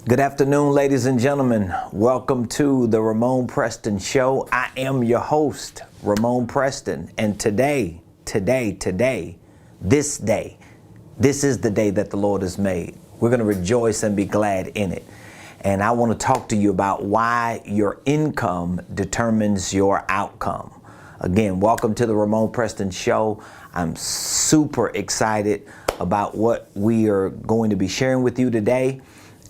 Good afternoon, ladies and gentlemen. Welcome to the Ramon Preston Show. I am your host, Ramon Preston. And today, this is the day that the Lord has made. We're going to rejoice and be glad in it. And I want to talk to you about why your income determines your outcome. Again, welcome to the Ramon Preston Show. I'm super excited about what we are going to be sharing with you today.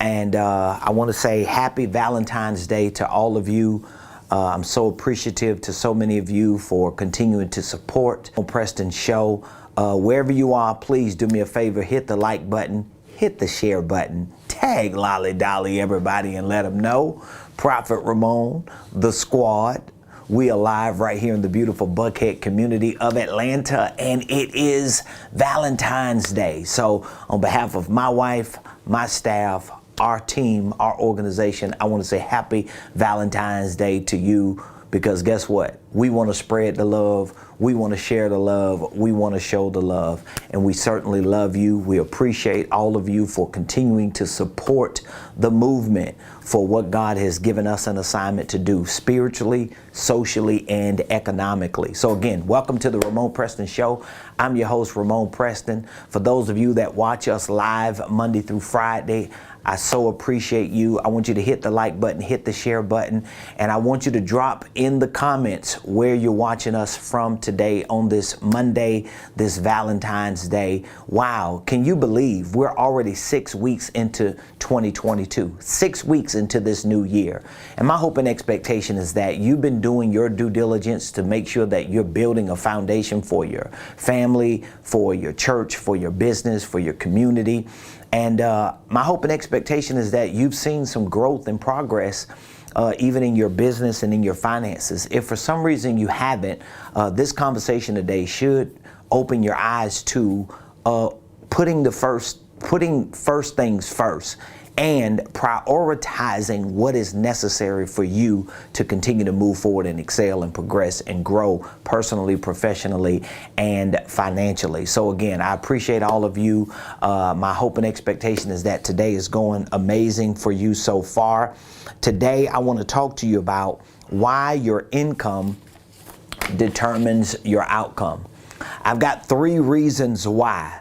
And I want to say happy Valentine's Day to all of you. I'm so appreciative to so many of you for continuing to support the Preston Show. Wherever you are, please do me a favor, hit the like button, hit the share button, tag Lolly Dolly everybody and let them know. Prophet Ramon, the squad, we are live right here in the beautiful Buckhead community of Atlanta, and it is Valentine's Day. So on behalf of my wife, my staff, our team, our organization, I want to say happy Valentine's Day to you, because guess what? We want to spread the love. We want to share the love. We want to show the love. And we certainly love you. We appreciate all of you for continuing to support the movement for what God has given us an assignment to do spiritually, socially, and economically. So again, welcome to the Ramon Preston Show. I'm your host, Ramon Preston. For those of you that watch us live Monday through Friday, I so appreciate you. I want you to hit the like button, hit the share button, and I want you to drop in the comments where you're watching us from today on this Monday, this Valentine's Day. Wow, can you believe we're already 6 weeks into 2022, 6 weeks into this new year? And my hope and expectation is that you've been doing your due diligence to make sure that you're building a foundation for your family, for your church, for your business, for your community. And my hope and expectation is that you've seen some growth and progress even in your business and in your finances. If for some reason you haven't, this conversation today should open your eyes to putting first things first and prioritizing what is necessary for you to continue to move forward and excel and progress and grow personally, professionally, and financially. So again, I appreciate all of you. My hope and expectation is that today is going amazing for you so far. Today, I want to talk to you about why your income determines your outcome. I've got three reasons why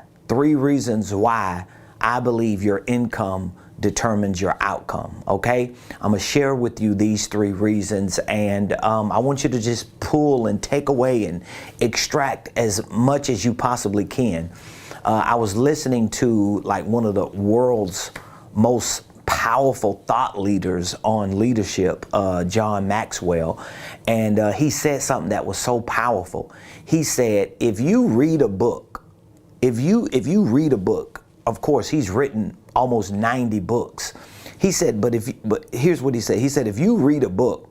I believe your income determines your outcome. Okay, I'm gonna share with you these three reasons, and I want you to just pull and take away and extract as much as you possibly can. I was listening to like one of the world's most powerful thought leaders on leadership, John Maxwell, and he said something that was so powerful. He said, if you read a book, if you read a book, of course, he's written almost 90 books. He said, but here's what he said. He said, if you read a book,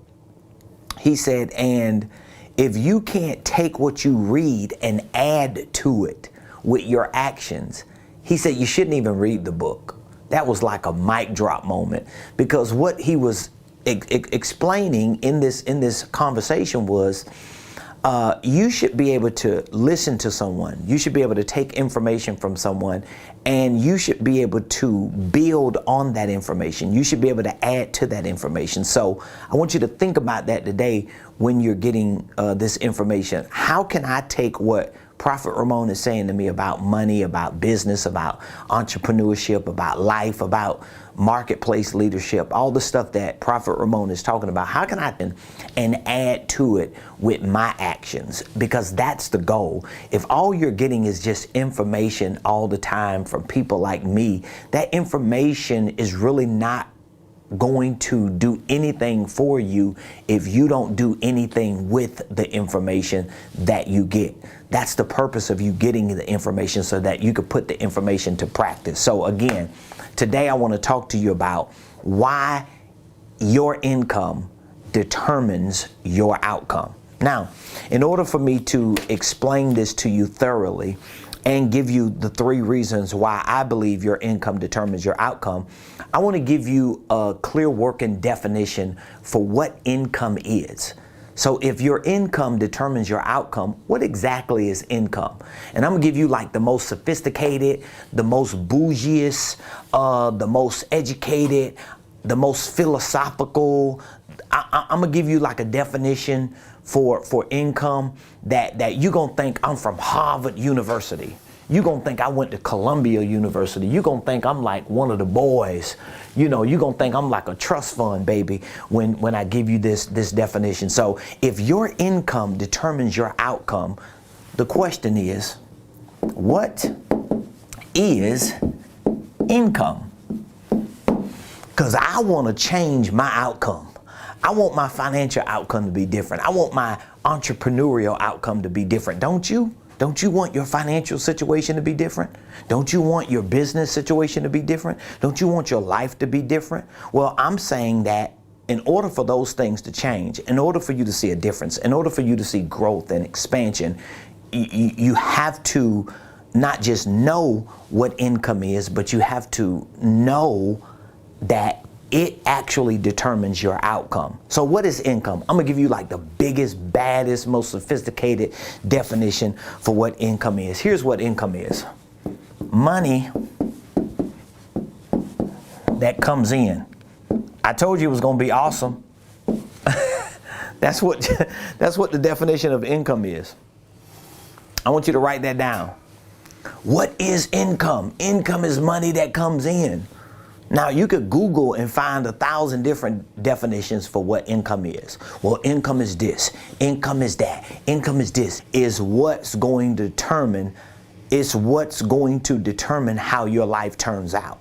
he said, and if you can't take what you read and add to it with your actions, he said, you shouldn't even read the book. That was like a mic drop moment, because what he was explaining in this conversation was, you should be able to listen to someone. You should be able to take information from someone, and you should be able to build on that information. You should be able to add to that information. So I want you to think about that today when you're getting this information. How can I take what Prophet Ramon is saying to me about money, about business, about entrepreneurship, about life, about marketplace leadership, all the stuff that Prophet Ramon is talking about? How can I and add to it with my actions? Because that's the goal. If all you're getting is just information all the time from people like me, that information is really not going to do anything for you if you don't do anything with the information that you get. That's the purpose of you getting the information, so that you could put the information to practice. So again, today I want to talk to you about why your income determines your outcome. Now, in order for me to explain this to you thoroughly and give you the three reasons why I believe your income determines your outcome, I want to give you a clear working definition for what income is. So if your income determines your outcome, what exactly is income? And I'm gonna give you like the most sophisticated, the most bougiest, the most educated, the most philosophical. I'm gonna give you like a definition for income that you're gonna think I'm from Harvard University. You're gonna think I went to Columbia University. You're gonna think I'm like one of the boys. You know, you're gonna think I'm like a trust fund baby when I give you this definition. So if your income determines your outcome, the question is, what is income? Because I want to change my outcome. I want my financial outcome to be different. I want my entrepreneurial outcome to be different. Don't you? Don't you want your financial situation to be different? Don't you want your business situation to be different? Don't you want your life to be different? Well, I'm saying that in order for those things to change, in order for you to see a difference, in order for you to see growth and expansion, you have to not just know what income is, but you have to know that it actually determines your outcome. So what is income? I'm gonna give you like the biggest, baddest, most sophisticated definition for what income is. Here's what income is. Money that comes in. I told you it was gonna be awesome. That's what the definition of income is. I want you to write that down. What is income? Income is money that comes in. Now, you could Google and find 1,000 different definitions for what income is. Well, income is this, income is that, income is this, is what's going to determine, it's what's going to determine how your life turns out.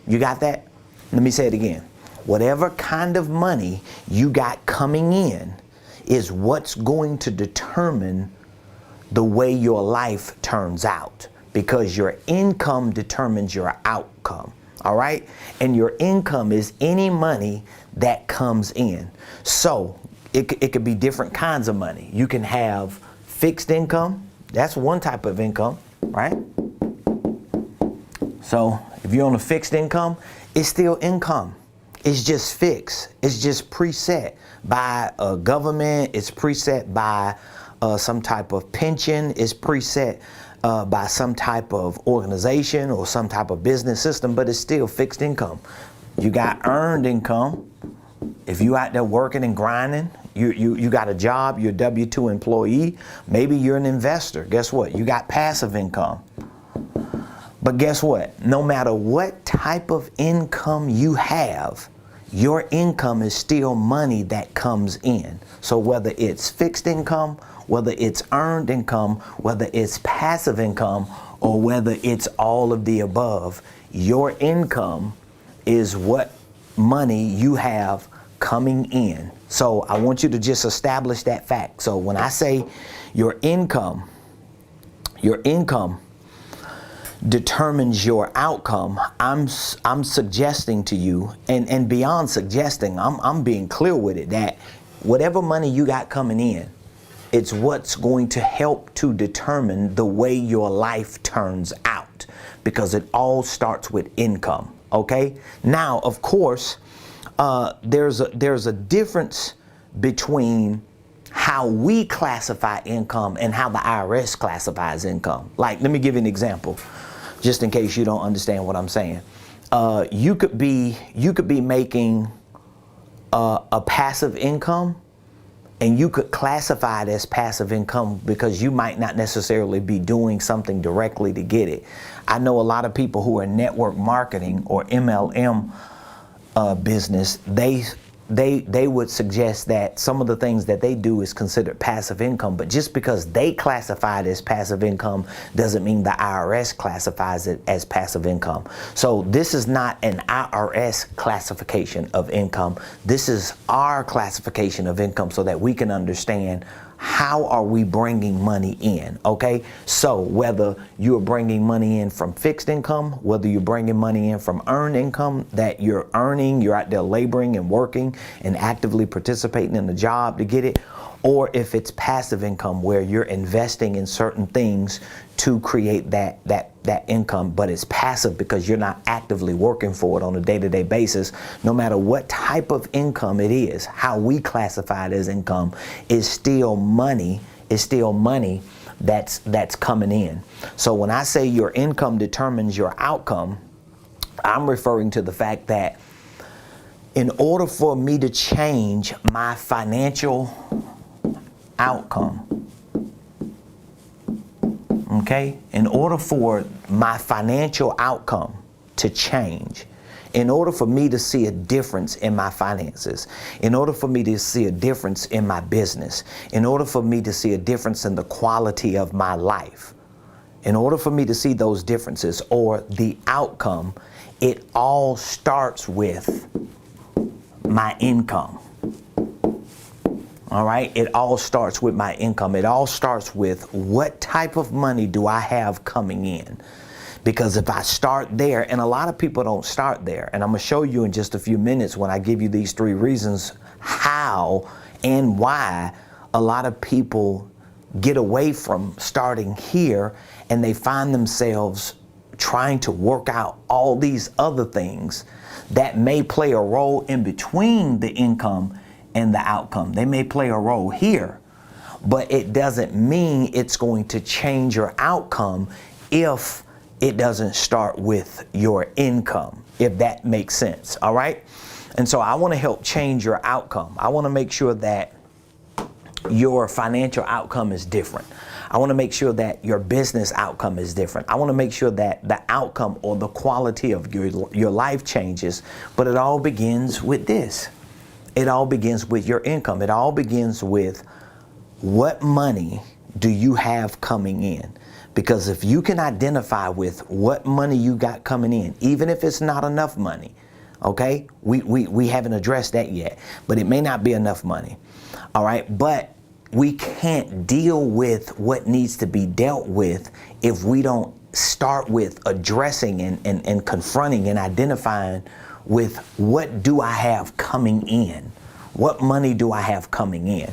You got that? Let me say it again. Whatever kind of money you got coming in is what's going to determine the way your life turns out, because your income determines your outcome. All right? And your income is any money that comes in. So it could be different kinds of money. You can have fixed income. That's one type of income, right? So if you're on a fixed income, it's still income. It's just fixed. It's just preset by a government. It's preset by some type of pension. It's preset by some type of organization or some type of business system, but it's still fixed income. You got earned income. If you out there working and grinding, you got a job, you're a W-2 employee, maybe you're an investor. Guess what? You got passive income. But guess what? No matter what type of income you have, your income is still money that comes in. So whether it's fixed income, whether it's earned income, whether it's passive income, or whether it's all of the above, your income is what money you have coming in. So I want you to just establish that fact. So when I say your income determines your outcome, I'm suggesting to you, and beyond suggesting, I'm being clear with it, that whatever money you got coming in, it's what's going to help to determine the way your life turns out, because it all starts with income. Okay? Now, of course, there's a difference between how we classify income and how the IRS classifies income. Like, let me give you an example, just in case you don't understand what I'm saying. You could be making a passive income, and you could classify it as passive income because you might not necessarily be doing something directly to get it. I know a lot of people who are network marketing or MLM business, they would suggest that some of the things that they do is considered passive income, but just because they classify it as passive income doesn't mean the IRS classifies it as passive income. So this is not an IRS classification of income. This is our classification of income, so that we can understand how are we bringing money in, okay? So whether you're bringing money in from fixed income, whether you're bringing money in from earned income that you're earning, you're out there laboring and working and actively participating in the job to get it, or if it's passive income where you're investing in certain things to create that that income, but it's passive because you're not actively working for it on a day-to-day basis. No matter what type of income it is, how we classify it as income is still money, that's coming in. So when I say your income determines your outcome, I'm referring to the fact that in order for me to change my financial outcome, okay, in order for my financial outcome to change, in order for me to see a difference in my finances, in order for me to see a difference in my business, in order for me to see a difference in the quality of my life, in order for me to see those differences or the outcome, it all starts with my income. All right. It all starts with my income. It all starts with what type of money do I have coming in? Because if I start there, and a lot of people don't start there, and I'm going to show you in just a few minutes when I give you these 3 reasons how and why a lot of people get away from starting here and they find themselves trying to work out all these other things that may play a role in between the income and the outcome. They may play a role here, but it doesn't mean it's going to change your outcome if it doesn't start with your income, if that makes sense. All right. And so I want to help change your outcome. I want to make sure that your financial outcome is different. I want to make sure that your business outcome is different. I want to make sure that the outcome or the quality of your life changes. But it all begins with this. It all begins with your income. It all begins with what money do you have coming in? Because if you can identify with what money you got coming in, even if it's not enough money, okay? We haven't addressed that yet, but it may not be enough money. All right, but we can't deal with what needs to be dealt with if we don't start with addressing and confronting and identifying with what do I have coming in? What money do I have coming in?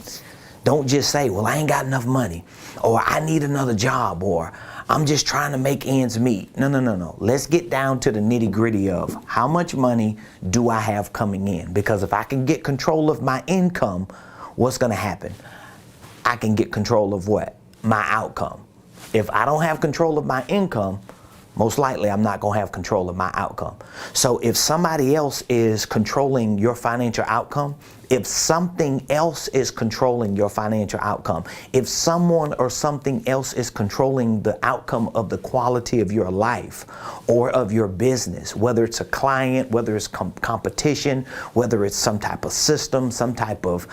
Don't just say, well, I ain't got enough money, or I need another job, or I'm just trying to make ends meet. No. Let's get down to the nitty gritty of how much money do I have coming in? Because if I can get control of my income, what's going to happen? I can get control of what? My outcome. If I don't have control of my income, most likely I'm not going to have control of my outcome. So if somebody else is controlling your financial outcome, if something else is controlling your financial outcome, if someone or something else is controlling the outcome of the quality of your life or of your business, whether it's a client, whether it's competition, whether it's some type of system, some type of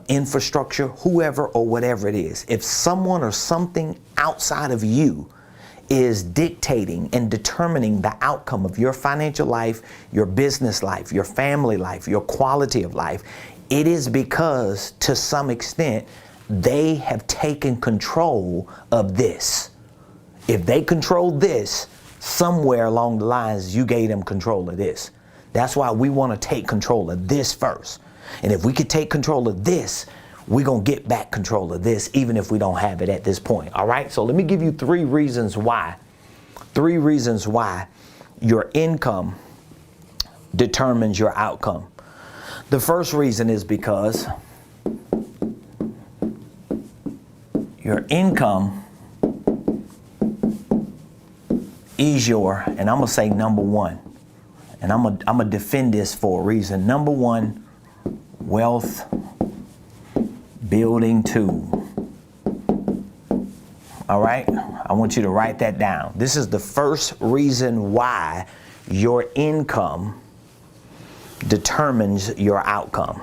infrastructure, whoever or whatever it is, if someone or something outside of you is dictating and determining the outcome of your financial life, your business life, your family life, your quality of life, it is because to some extent they have taken control of this. If they control this, somewhere along the lines you gave them control of this. That's why we want to take control of this first. And if we could take control of this, we're going to get back control of this, even if we don't have it at this point. All right. So let me give you 3 reasons why. 3 reasons why your income determines your outcome. The first reason is because your income is your, and I'm going to say number 1, and I'm going to defend this for a reason. Number 1, wealth building tool. All right. I want you to write that down. This is the first reason why your income determines your outcome.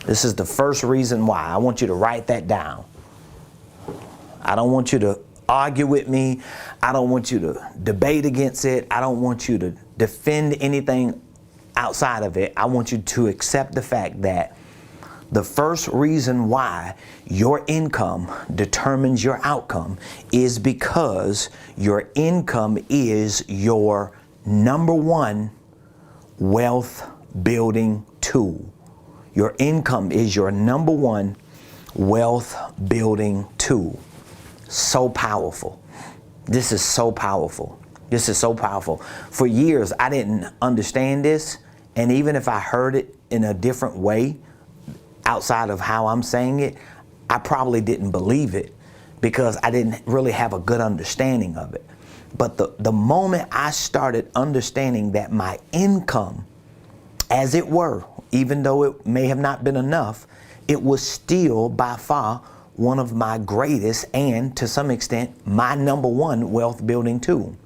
This is the first reason why. I want you to write that down. I don't want you to argue with me. I don't want you to debate against it. I don't want you to defend anything outside of it. I want you to accept the fact that the first reason why your income determines your outcome is because your income is your number 1 wealth building tool. Your income is your number 1 wealth building tool. So powerful. This is so powerful. This is so powerful. For years, I didn't understand this. And even if I heard it in a different way, outside of how I'm saying it, I probably didn't believe it because I didn't really have a good understanding of it. But the moment I started understanding that my income, as it were, even though it may have not been enough, it was still by far one of my greatest and, to some extent, my number one wealth building tool.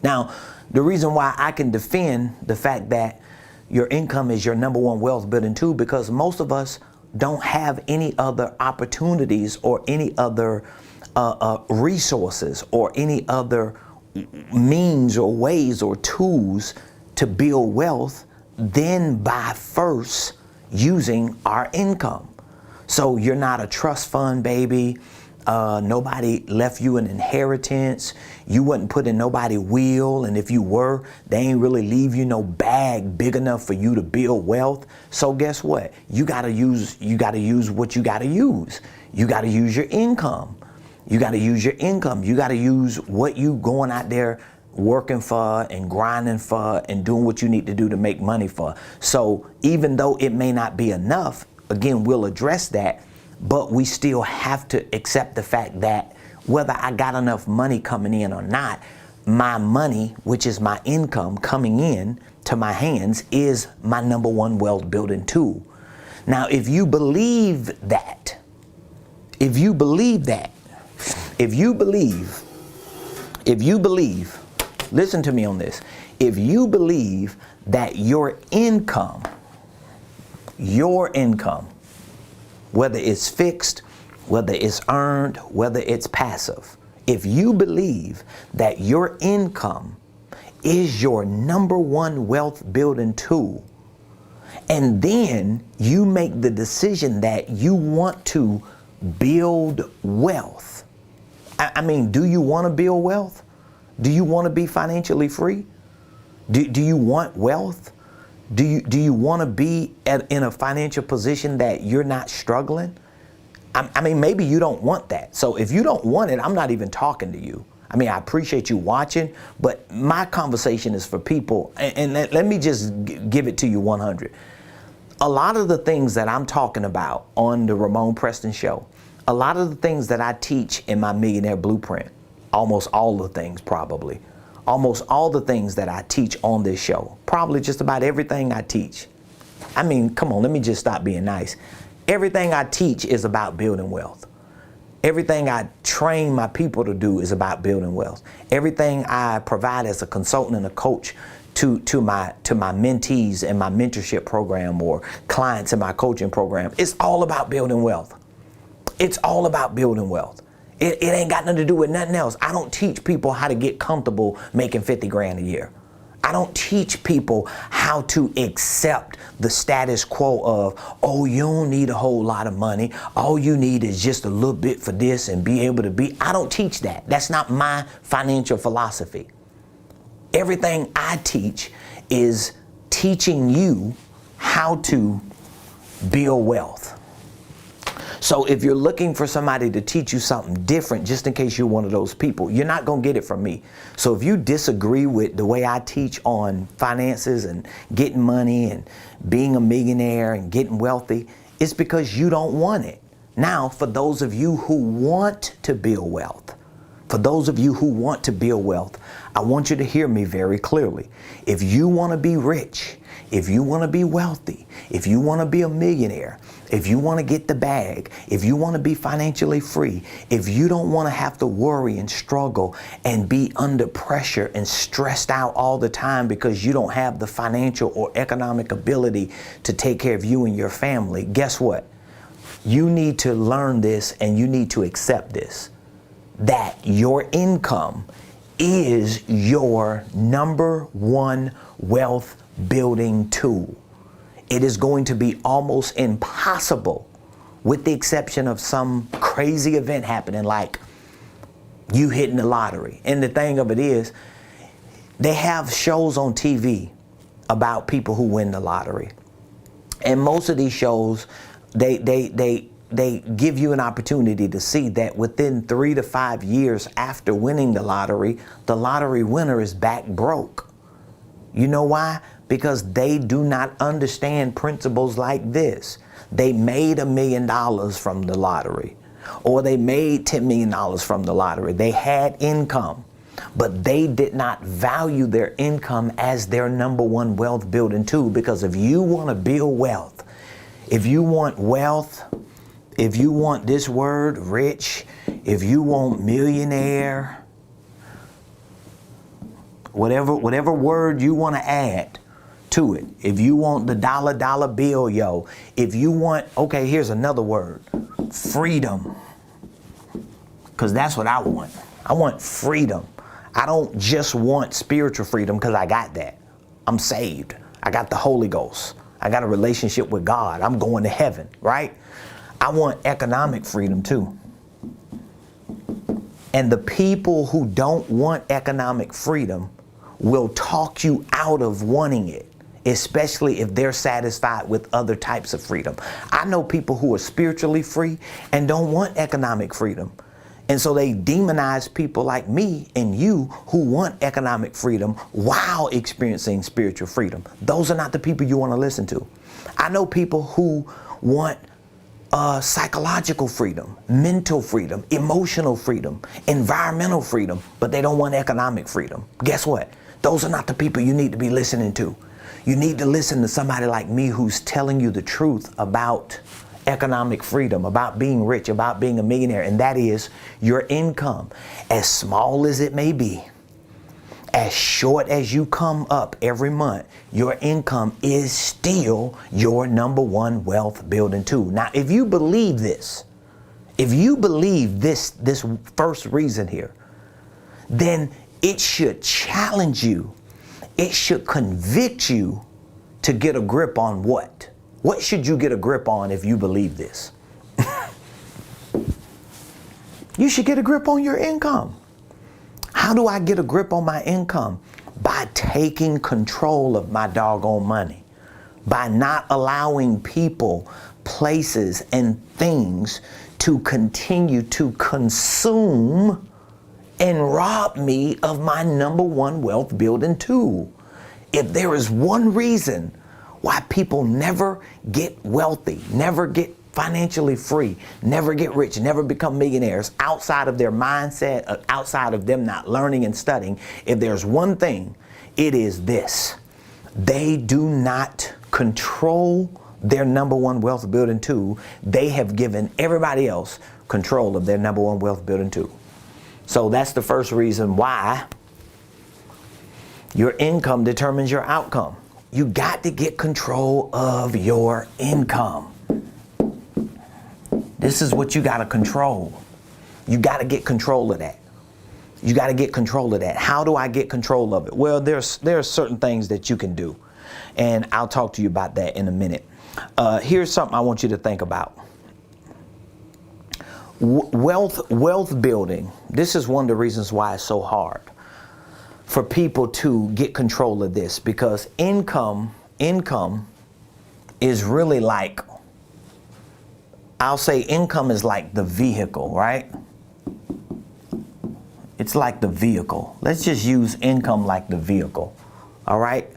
Now, the reason why I can defend the fact that your income is your number one wealth building tool, because most of us don't have any other opportunities or any other resources or any other means or ways or tools to build wealth than by first using our income. So you're not a trust fund baby. Nobody left you an inheritance. You wasn't put in nobody's will, and if you were, they ain't really leave you no bag big enough for you to build wealth. So guess what? You gotta use what you gotta use. You gotta use your income. You gotta use your income. You gotta use what you going out there working for and grinding for and doing what you need to do to make money for. So even though it may not be enough, again, we'll address that, but we still have to accept the fact that whether I got enough money coming in or not, my money, which is my income coming in to my hands, is my number one wealth building tool. Now, if you believe, listen to me on this. If you believe that your income, whether it's fixed, whether it's earned, whether it's passive, if you believe that your income is your number one wealth building tool, and then you make the decision that you want to build wealth. I mean, do you want to build wealth? Do you want to be financially free? Do you want wealth? Do you want to be in a financial position that you're not struggling? I mean, maybe you don't want that. So if you don't want it, I'm not even talking to you. I mean, I appreciate you watching, but my conversation is for people. And let me just give it to you 100. A lot of the things that I'm talking about on the Ramon Preston Show, a lot of the things that I teach in my Millionaire Blueprint, almost all the things probably, almost all the things that I teach on this show, probably just about everything I teach. I mean, come on, let me just stop being nice. Everything I teach is about building wealth. Everything I train my people to do is about building wealth. Everything I provide as a consultant and a coach to my mentees in my mentorship program or clients in my coaching program, it's all about building wealth. It's all about building wealth. It ain't got nothing to do with nothing else. I don't teach people how to get comfortable making 50 grand a year. I don't teach people how to accept the status quo of, oh, you don't need a whole lot of money. All you need is just a little bit for this and be able to be. I don't teach that. That's not my financial philosophy. Everything I teach is teaching you how to build wealth. So if you're looking for somebody to teach you something different, just in case you're one of those people, you're not going to get it from me. So if you disagree with the way I teach on finances and getting money and being a millionaire and getting wealthy, it's because you don't want it. Now, for those of you who want to build wealth, I want you to hear me very clearly. If you want to be rich, if you want to be wealthy, if you want to be a millionaire, if you want to get the bag, if you want to be financially free, if you don't want to have to worry and struggle and be under pressure and stressed out all the time because you don't have the financial or economic ability to take care of you and your family, guess what? You need to learn this and you need to accept this, that your income is your number one wealth building tool. It is going to be almost impossible, with the exception of some crazy event happening like you hitting the lottery. And the thing of it is, they have shows on TV about people who win the lottery. And most of these shows, they they give you an opportunity to see that within 3 to 5 years after winning the lottery winner is back broke. You know why? Because they do not understand principles like this. They made $1 million from the lottery, or they made $10 million from the lottery. They had income, but they did not value their income as their number one wealth building tool. Because if you want to build wealth, if you want wealth, if you want this word rich, if you want millionaire, whatever word you want to add to it, if you want the dollar bill, yo, if you want, okay, here's another word, freedom, because that's what I want. I want freedom. I don't just want spiritual freedom, because I got that. I'm saved. I got the Holy Ghost. I got a relationship with God. I'm going to heaven, right? I want economic freedom too. And the people who don't want economic freedom will talk you out of wanting it, especially if they're satisfied with other types of freedom. I know people who are spiritually free and don't want economic freedom. And so they demonize people like me and you who want economic freedom while experiencing spiritual freedom. Those are not the people you want to listen to. I know people who want psychological freedom, mental freedom, emotional freedom, environmental freedom, but they don't want economic freedom. Guess what? Those are not the people you need to be listening to. You need to listen to somebody like me who's telling you the truth about economic freedom, about being rich, about being a millionaire, and that is your income, as small as it may be, as short as you come up every month, your income is still your number one wealth building tool. Now, if you believe this, this first reason here, then it should challenge you. It should convict you to get a grip on what? What should you get a grip on if you believe this? You should get a grip on your income. How do I get a grip on my income? By taking control of my doggone money. By not allowing people, places, and things to continue to consume and rob me of my number one wealth building tool. If there is one reason why people never get wealthy, never get financially free, never get rich, never become millionaires outside of their mindset, outside of them not learning and studying, if there's one thing, it is this: they do not control their number one wealth building tool. They have given everybody else control of their number one wealth building tool. So that's the first reason why your income determines your outcome. You got to get control of your income. This is what you got to control. You got to get control of that. You got to get control of that. How do I get control of it? Well, there are certain things that you can do, and I'll talk to you about that in a minute. Here's something I want you to think about. Wealth building. This is one of the reasons why it's so hard for people to get control of this, because income is really like, I'll say income is like the vehicle, right? It's like the vehicle. Let's just use income like the vehicle. All right?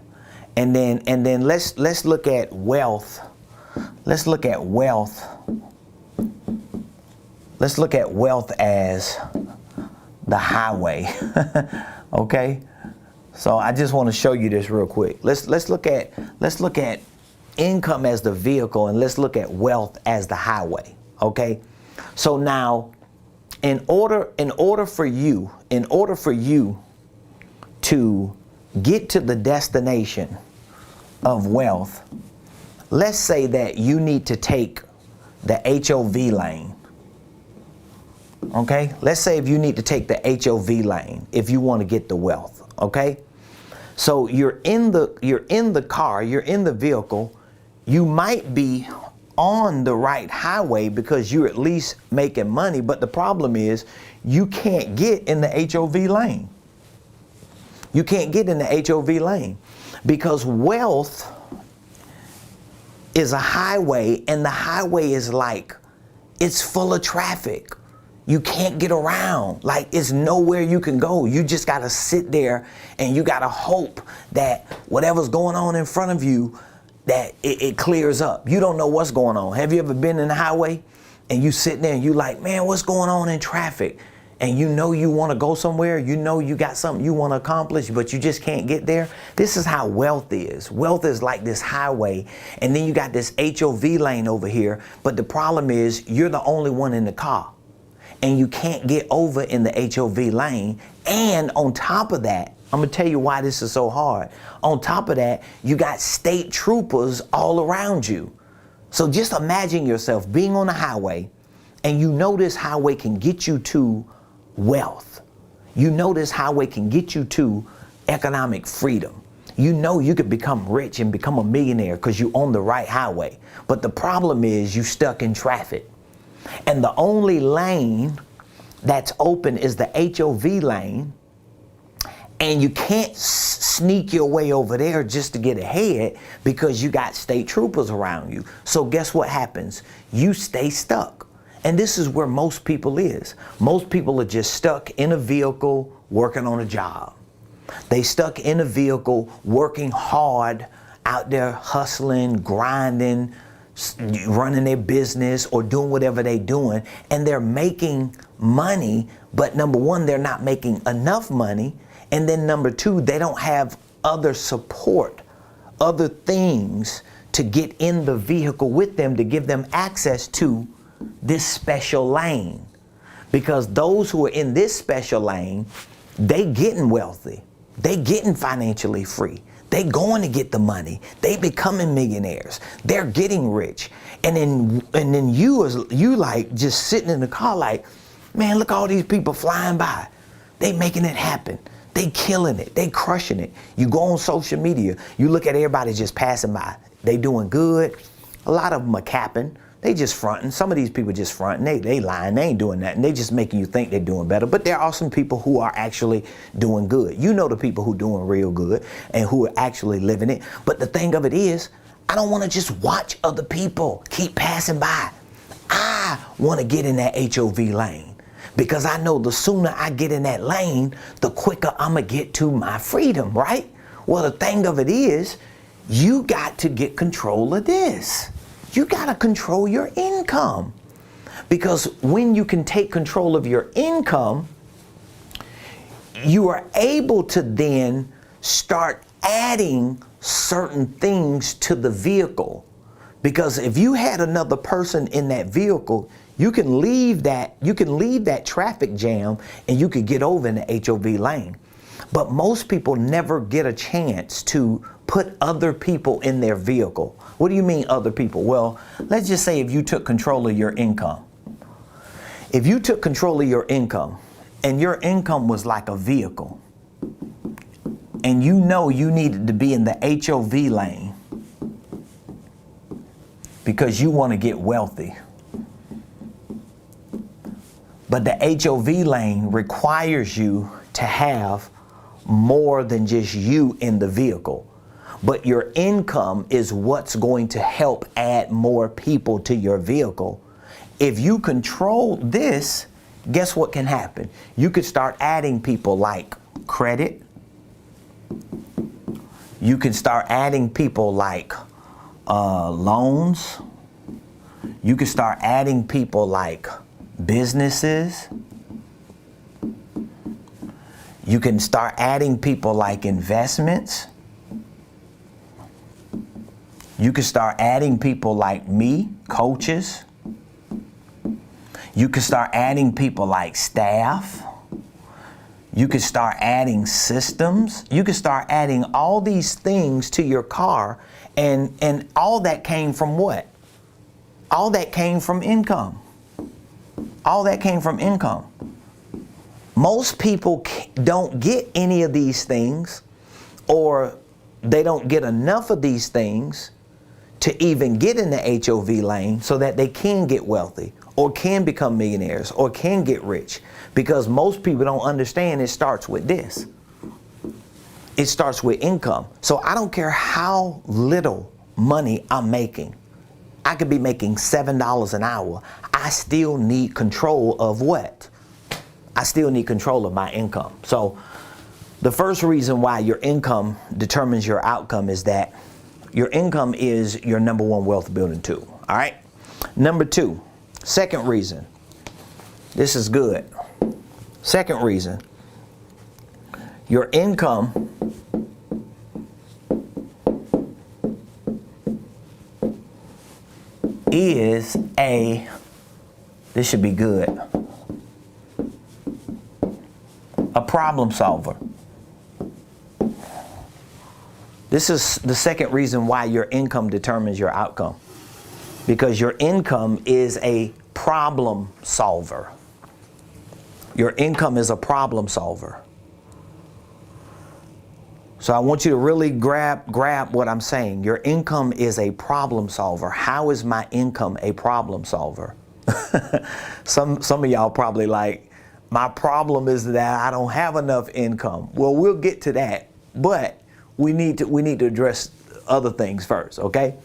And then let's look at wealth. Let's look at wealth. Let's look at wealth as the highway. Okay? So I just want to show you this real quick. Let's look at income as the vehicle, and let's look at wealth as the highway. Okay? So now, in order for you to get to the destination of wealth, let's say that you need to take the HOV lane. Okay? Let's say if you need to take the HOV lane if you want to get the wealth. Okay? So you're in the car, you're in the vehicle, you might be on the right highway because you're at least making money, but the problem is you can't get in the HOV lane. You can't get in the HOV lane because wealth is a highway, and the highway is like it's full of traffic. You can't get around. Like, it's nowhere you can go. You just got to sit there and you got to hope that whatever's going on in front of you, that it clears up. You don't know what's going on. Have you ever been in the highway and you sitting there and you like, man, what's going on in traffic? And you know you want to go somewhere, you know you got something you want to accomplish, but you just can't get there. This is how wealth is. Wealth is like this highway, and then you got this HOV lane over here, but the problem is you're the only one in the car, and you can't get over in the HOV lane. And on top of that, I'm going to tell you why this is so hard. On top of that, you got state troopers all around you. So just imagine yourself being on a highway, and you know this highway can get you to wealth. You know this highway can get you to economic freedom. You know you could become rich and become a millionaire because you're on the right highway. But the problem is you stuck in traffic. And the only lane that's open is the HOV lane. And you can't sneak your way over there just to get ahead because you got state troopers around you. So guess what happens? You stay stuck. And this is where most people is. Most people are just stuck in a vehicle working on a job. They stuck in a vehicle working hard, out there hustling, grinding, running their business or doing whatever they're doing. And they're making money, but number one, they're not making enough money. And then number two, they don't have other support, other things to get in the vehicle with them to give them access to this special lane. Because those who are in this special lane, they getting wealthy. They getting financially free. They going to get the money. They becoming millionaires. They're getting rich. And then you like just sitting in the car like, man, look all these people flying by. They making it happen. They killing it. They crushing it. You go on social media, you look at everybody just passing by. They doing good. A lot of them are capping. They just fronting. Some of these people just fronting. They lying. They ain't doing that. And they just making you think they're doing better. But there are some people who are actually doing good. You know the people who doing real good and who are actually living it. But the thing of it is, I don't want to just watch other people keep passing by. I want to get in that HOV lane because I know the sooner I get in that lane, the quicker I'm going to get to my freedom, right? Well, the thing of it is, you got to get control of this. You got to control your income, because when you can take control of your income, you are able to then start adding certain things to the vehicle. Because if you had another person in that vehicle, you can leave that traffic jam and you could get over in the HOV lane. But most people never get a chance to put other people in their vehicle. What do you mean other people? Well, let's just say if you took control of your income. If you took control of your income and your income was like a vehicle and you know you needed to be in the HOV lane because you want to get wealthy. But the HOV lane requires you to have more than just you in the vehicle. But your income is what's going to help add more people to your vehicle. If you control this, guess what can happen? You could start adding people like credit. You can start adding people like loans. You can start adding people like businesses. You can start adding people like investments. You can start adding people like me, coaches. You can start adding people like staff. You can start adding systems. You can start adding all these things to your car, and all that came from what? All that came from income. All that came from income. Most people don't get any of these things, or they don't get enough of these things to even get in the HOV lane so that they can get wealthy or can become millionaires or can get rich. Because most people don't understand it starts with this. It starts with income. So I don't care how little money I'm making. I could be making $7 an hour. I I still need control of what? I still need control of my income. So the first reason why your income determines your outcome is that your income is your number one wealth building tool. All right. Number two, second reason. This is good. Second reason, your income is this should be good, a problem solver. This is the second reason why your income determines your outcome, because your income is a problem solver. Your income is a problem solver. So I want you to really grab what I'm saying. Your income is a problem solver. How is my income a problem solver? Some of y'all probably like, my problem is that I don't have enough income. Well, we'll get to that, but we need to address other things first, okay?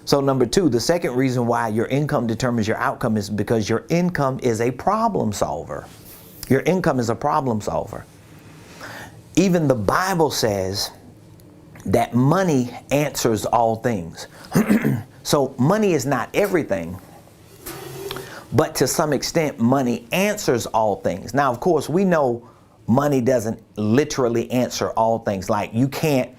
So number two, the second reason why your income determines your outcome is because your income is a problem solver. Your income is a problem solver. Even the Bible says that money answers all things. So money is not everything, but to some extent, money answers all things. Now, of course, we know money doesn't literally answer all things. Like you can't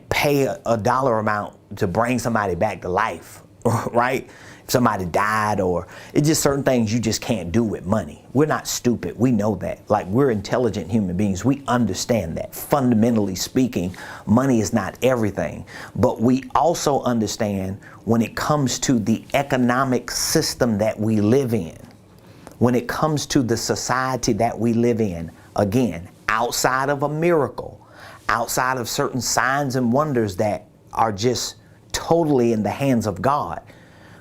pay a dollar amount to bring somebody back to life, right? If somebody died, or it's just certain things you just can't do with money. We're not stupid. We know that. Like, we're intelligent human beings. We understand that. Fundamentally speaking, money is not everything. But we also understand when it comes to the economic system that we live in, when it comes to the society that we live in, again, outside of a miracle, outside of certain signs and wonders that are just totally in the hands of God,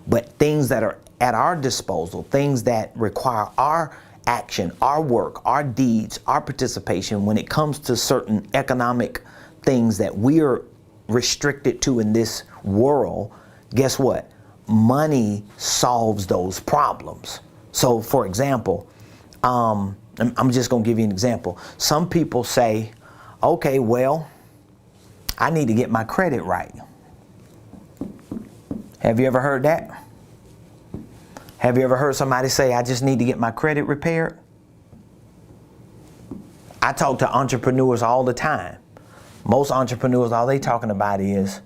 but things that are at our disposal, things that require our action, our work, our deeds, our participation when it comes to certain economic things that we are restricted to in this world, guess what? Money solves those problems. So for example, I'm just going to give you an example. Some people say, okay, well, I need to get my credit right. Have you ever heard that? Have you ever heard somebody say, I just need to get my credit repaired? I talk to entrepreneurs all the time. Most entrepreneurs, all they talking about is,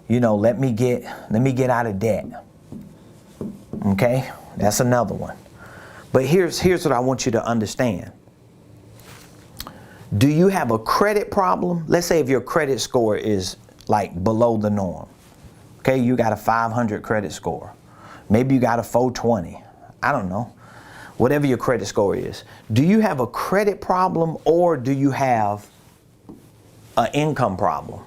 let me get out of debt. Okay? That's another one. But here's what I want you to understand. Do you have a credit problem? Let's say if your credit score is like below the norm. Okay, you got a 500 credit score. Maybe you got a 420. I don't know. Whatever your credit score is. Do you have a credit problem, or do you have an income problem?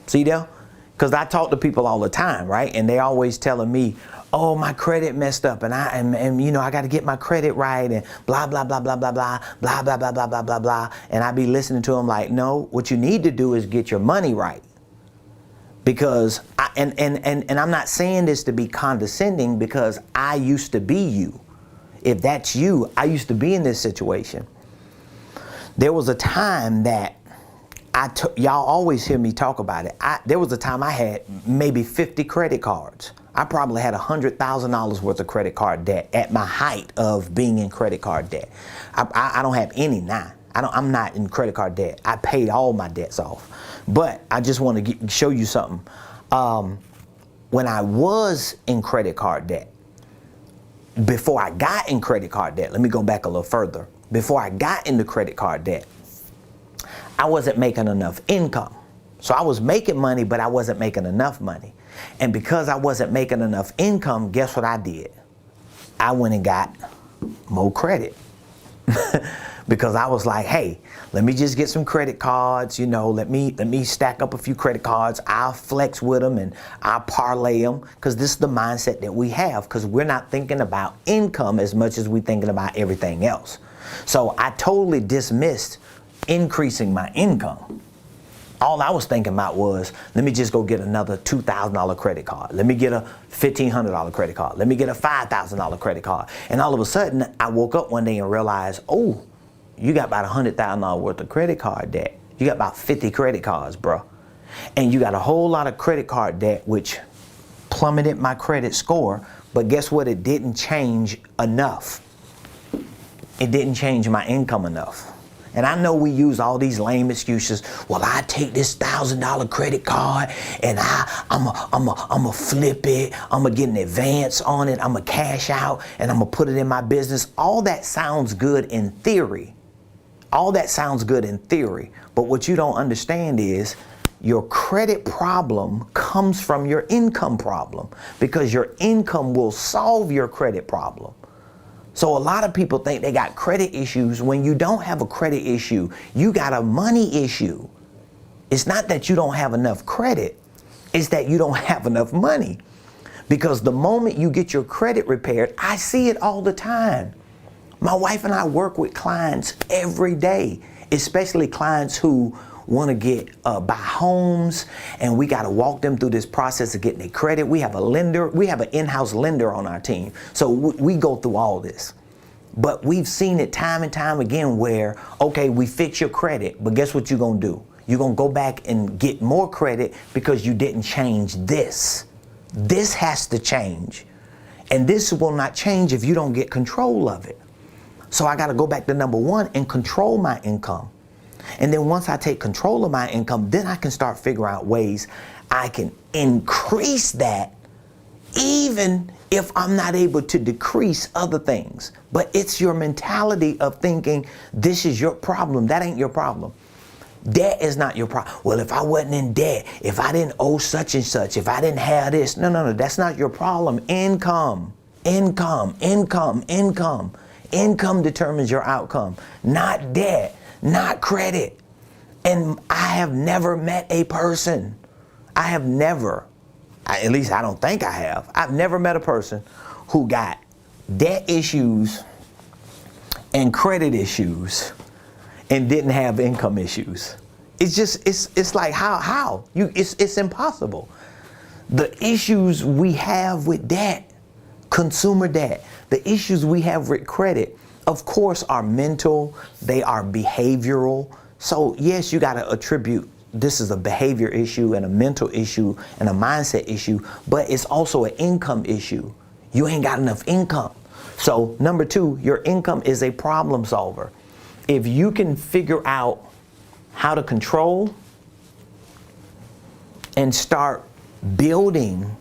See there? Because I talk to people all the time, right? And they always telling me, oh, my credit messed up, and I got to get my credit right, and blah, blah, blah, blah, blah, blah, blah, blah, blah, blah, blah, blah, blah. And I be listening to them like, no, what you need to do is get your money right. Because, and I'm not saying this to be condescending, because I used to be you. If that's you, I used to be in this situation. There was a time that y'all always hear me talk about it. There was a time I had maybe 50 credit cards. I probably had $100,000 worth of credit card debt at my height of being in credit card debt. I don't have any now. I'm not in credit card debt. I paid all my debts off. But I just want to show you something. When I was in credit card debt, before I got in credit card debt, let me go back a little further. Before I got into credit card debt, I wasn't making enough income. So I was making money, but I wasn't making enough money. And because I wasn't making enough income, guess what I did? I went and got more credit. Because I was like, hey, let me just get some credit cards, let me stack up a few credit cards. I'll flex with them and I'll parlay them, because this is the mindset that we have, because we're not thinking about income as much as we're thinking about everything else. So I totally dismissed increasing my income. All I was thinking about was, let me just go get another $2,000 credit card. Let me get a $1,500 credit card. Let me get a $5,000 credit card. And all of a sudden, I woke up one day and realized, oh, you got about $100,000 worth of credit card debt. You got about 50 credit cards, bro. And you got a whole lot of credit card debt, which plummeted my credit score. But guess what? It didn't change enough. It didn't change my income enough. And I know we use all these lame excuses. Well, I take this $1,000 credit card and I'm a flip it. I'm gonna get an advance on it. I'm gonna cash out and I'm gonna put it in my business. All that sounds good in theory. All that sounds good in theory. But what you don't understand is your credit problem comes from your income problem, because your income will solve your credit problem. So a lot of people think they got credit issues when you don't have a credit issue. You got a money issue. It's not that you don't have enough credit. It's that you don't have enough money. Because the moment you get your credit repaired, I see it all the time. My wife and I work with clients every day, especially clients who want to buy homes, and we got to walk them through this process of getting their credit. We have a lender, we have an in-house lender on our team. So we go through all this. But we've seen it time and time again where, okay, we fix your credit, but guess what you're going to do? You're going to go back and get more credit because you didn't change this. This has to change. And this will not change if you don't get control of it. So I got to go back to number one and control my income. And then once I take control of my income, then I can start figuring out ways I can increase that, even if I'm not able to decrease other things. But it's your mentality of thinking this is your problem. That ain't your problem. Debt is not your problem. Well, if I wasn't in debt, if I didn't owe such and such, if I didn't have this, no, that's not your problem. Income determines your outcome, not debt. Not credit. And I have never met a person. At least I don't think I have. I've never met a person who got debt issues and credit issues and didn't have income issues. It's just, it's like, how? It's impossible. The issues we have with debt, consumer debt, the issues we have with credit, of course, are mental, they are behavioral. So yes, you got to attribute this is a behavior issue and a mental issue and a mindset issue, but it's also an income issue. You ain't got enough income. So number two, your income is a problem solver. If you can figure out how to control and start building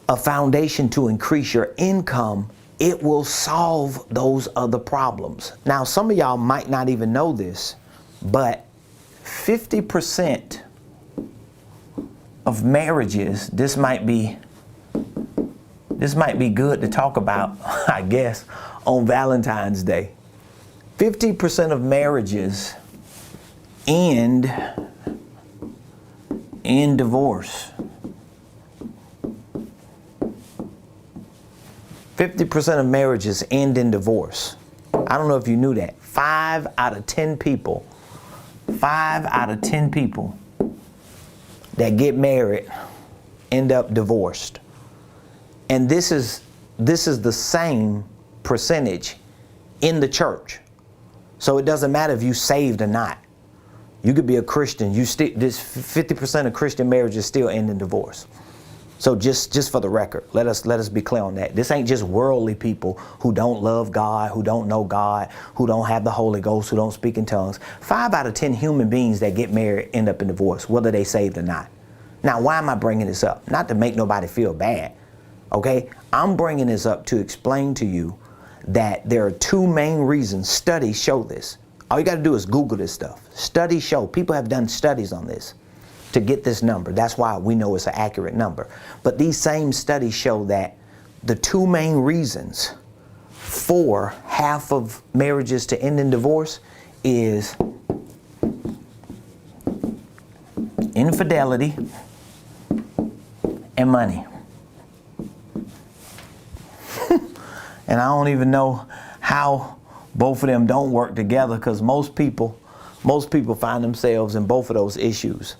a foundation to increase your income, it will solve those other problems. Now, some of y'all might not even know this, but 50% of marriages, this might be good to talk about, I guess, on Valentine's Day. 50% of marriages end in divorce. 50% of marriages end in divorce. I don't know if you knew that. 5 out of 10 people that get married end up divorced. And this is the same percentage in the church. So it doesn't matter if you saved or not. You could be a Christian. This 50% of Christian marriages still end in divorce. So just for the record, let us be clear on that. This ain't just worldly people who don't love God, who don't know God, who don't have the Holy Ghost, who don't speak in tongues. 5 out of 10 human beings that get married end up in divorce, whether they saved or not. Now, why am I bringing this up? Not to make nobody feel bad, okay? I'm bringing this up to explain to you that there are 2 main reasons. Studies show this. All you got to do is Google this stuff. Studies show, people have done studies on this to get this number. That's why we know it's an accurate number. But these same studies show that the 2 main reasons for half of marriages to end in divorce is infidelity and money. And I don't even know how both of them don't work together, because most people Most people find themselves in both of those issues.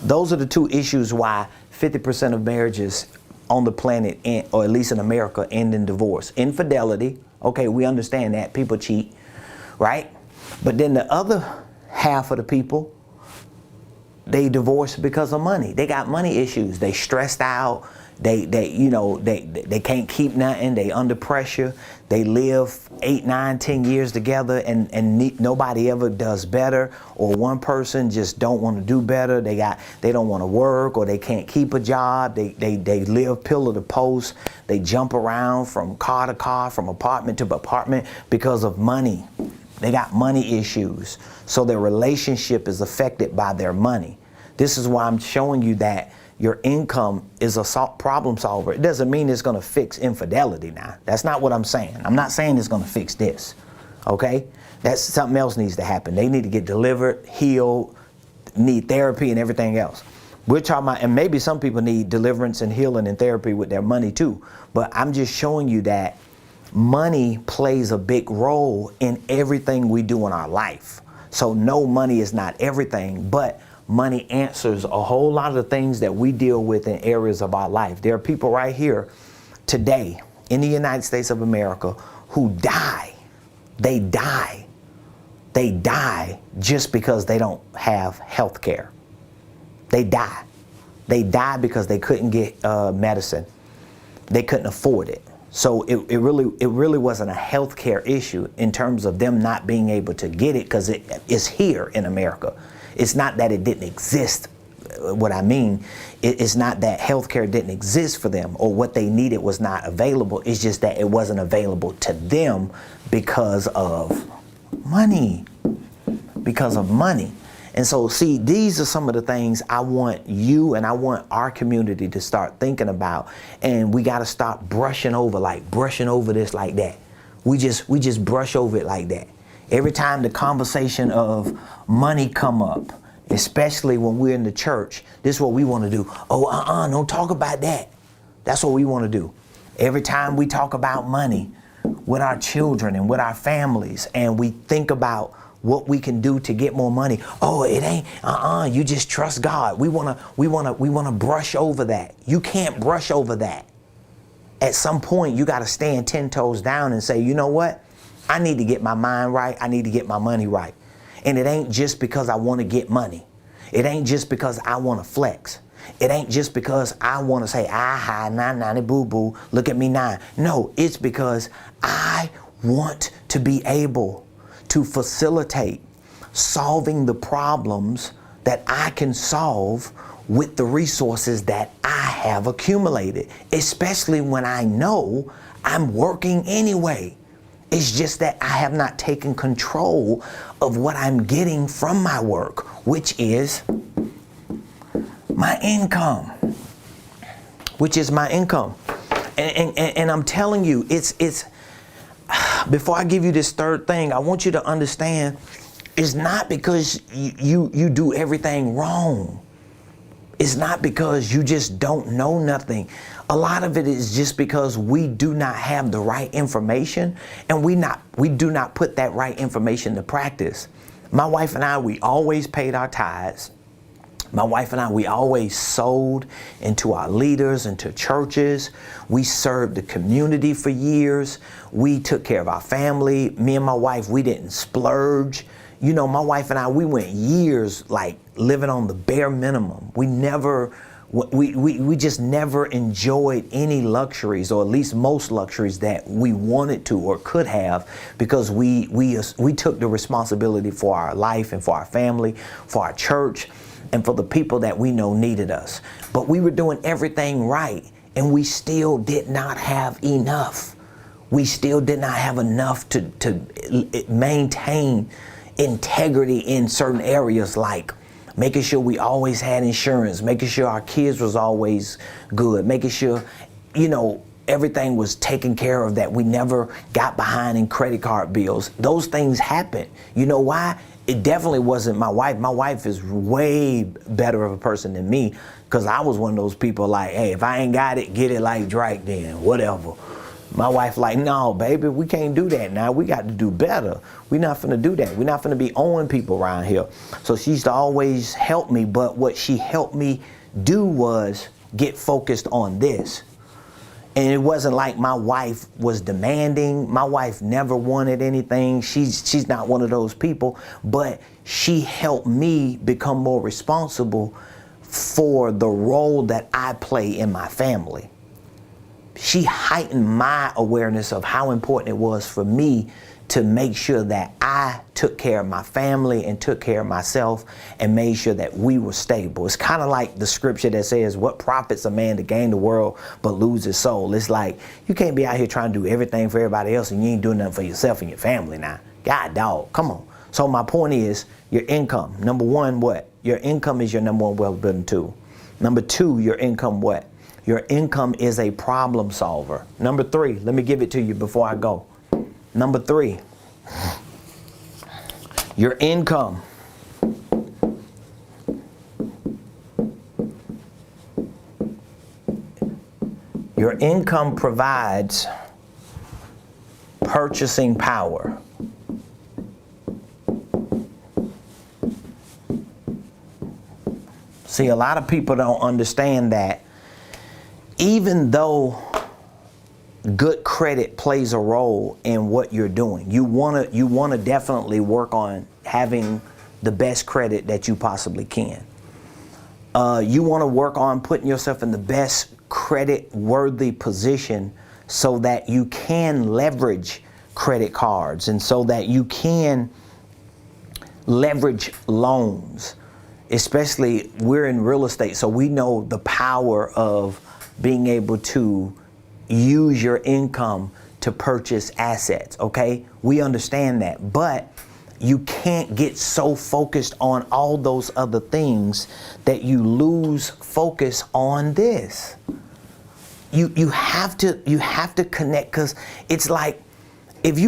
Those are the two issues why 50% of marriages on the planet, or at least in America, end in divorce. Infidelity, okay, we understand that. People cheat, right? But then the other half of the people, they divorce because of money. They got money issues. They stressed out. They can't keep nothing. They under pressure. They live 8, 9, 10 years together and nobody ever does better, or one person just don't want to do better. They don't want to work, or they can't keep a job. They live pillar to post. They jump around from car to car, from apartment to apartment because of money. They got money issues. So their relationship is affected by their money. This is why I'm showing you that your income is a problem solver. It doesn't mean it's going to fix infidelity now. That's not what I'm saying. I'm not saying it's going to fix this. Okay? That's something else needs to happen. They need to get delivered, healed, need therapy and everything else. We're talking about, and maybe some people need deliverance and healing and therapy with their money too. But I'm just showing you that money plays a big role in everything we do in our life. So no, money is not everything, but money answers a whole lot of the things that we deal with in areas of our life. There are people right here today in the United States of America who die. They die just because they don't have health care. They die. They die because they couldn't get medicine. They couldn't afford it. So it really wasn't a health care issue in terms of them not being able to get it, because it's here in America. It's not that it didn't exist. What I mean, it's not that healthcare didn't exist for them or what they needed was not available. It's just that it wasn't available to them because of money. Because of money. And so, see, these are some of the things I want you and I want our community to start thinking about. And we got to stop brushing over this like that. We just brush over it like that. Every time the conversation of money come up, especially when we're in the church, this is what we want to do. Oh, don't talk about that. That's what we want to do. Every time we talk about money with our children and with our families, and we think about what we can do to get more money. Oh, it ain't, you just trust God. We want to brush over that. You can't brush over that. At some point, you got to stand 10 toes down and say, you know what? I need to get my mind right. I need to get my money right. And it ain't just because I want to get money. It ain't just because I want to flex. It ain't just because I want to say, nah, boo boo, look at me now. No, it's because I want to be able to facilitate solving the problems that I can solve with the resources that I have accumulated, especially when I know I'm working anyway. It's just that I have not taken control of what I'm getting from my work, which is my income. And I'm telling you, it's before I give you this third thing, I want you to understand it's not because you do everything wrong. It's not because you just don't know nothing. A lot of it is just because we do not have the right information, and we do not put that right information to practice. My wife and I, we always paid our tithes. My wife and I, we always sold into our leaders, into churches. We served the community for years. We took care of our family. Me and my wife, we didn't splurge. You know, my wife and I, we went years like living on the bare minimum. We just never enjoyed any luxuries, or at least most luxuries that we wanted to or could have, because we took the responsibility for our life and for our family, for our church, and for the people that we know needed us. But we were doing everything right, and we still did not have enough. We still did not have enough to maintain integrity in certain areas, like making sure we always had insurance, making sure our kids was always good, making sure, everything was taken care of, that we never got behind in credit card bills. Those things happen. You know why? It definitely wasn't my wife. My wife is way better of a person than me, because I was one of those people like, hey, if I ain't got it, get it like Drake then, whatever. My wife like, no, baby, we can't do that now. We got to do better. We're not finna do that. We're not finna be owing people around here. So she used to always help me, but what she helped me do was get focused on this. And it wasn't like my wife was demanding. My wife never wanted anything. She's not one of those people, but she helped me become more responsible for the role that I play in my family. She heightened my awareness of how important it was for me to make sure that I took care of my family and took care of myself and made sure that we were stable. It's kind of like the scripture that says, what profits a man to gain the world but lose his soul? It's like, you can't be out here trying to do everything for everybody else and you ain't doing nothing for yourself and your family now. God dog, come on. So my point is, your income. Number one, what? Your income is your number one wealth building tool. Number two, your income what? Your income is a problem solver. Number three, let me give it to you before I go. Number three, your income provides purchasing power. See, a lot of people don't understand that even though good credit plays a role in what you're doing, you want to definitely work on having the best credit that you possibly can. You want to work on putting yourself in the best credit worthy position so that you can leverage credit cards and so that you can leverage loans. Especially, we're in real estate, so we know the power of being able to use your income to purchase assets, okay? We understand that, but you can't get so focused on all those other things that you lose focus on this. You have to connect, because it's like, if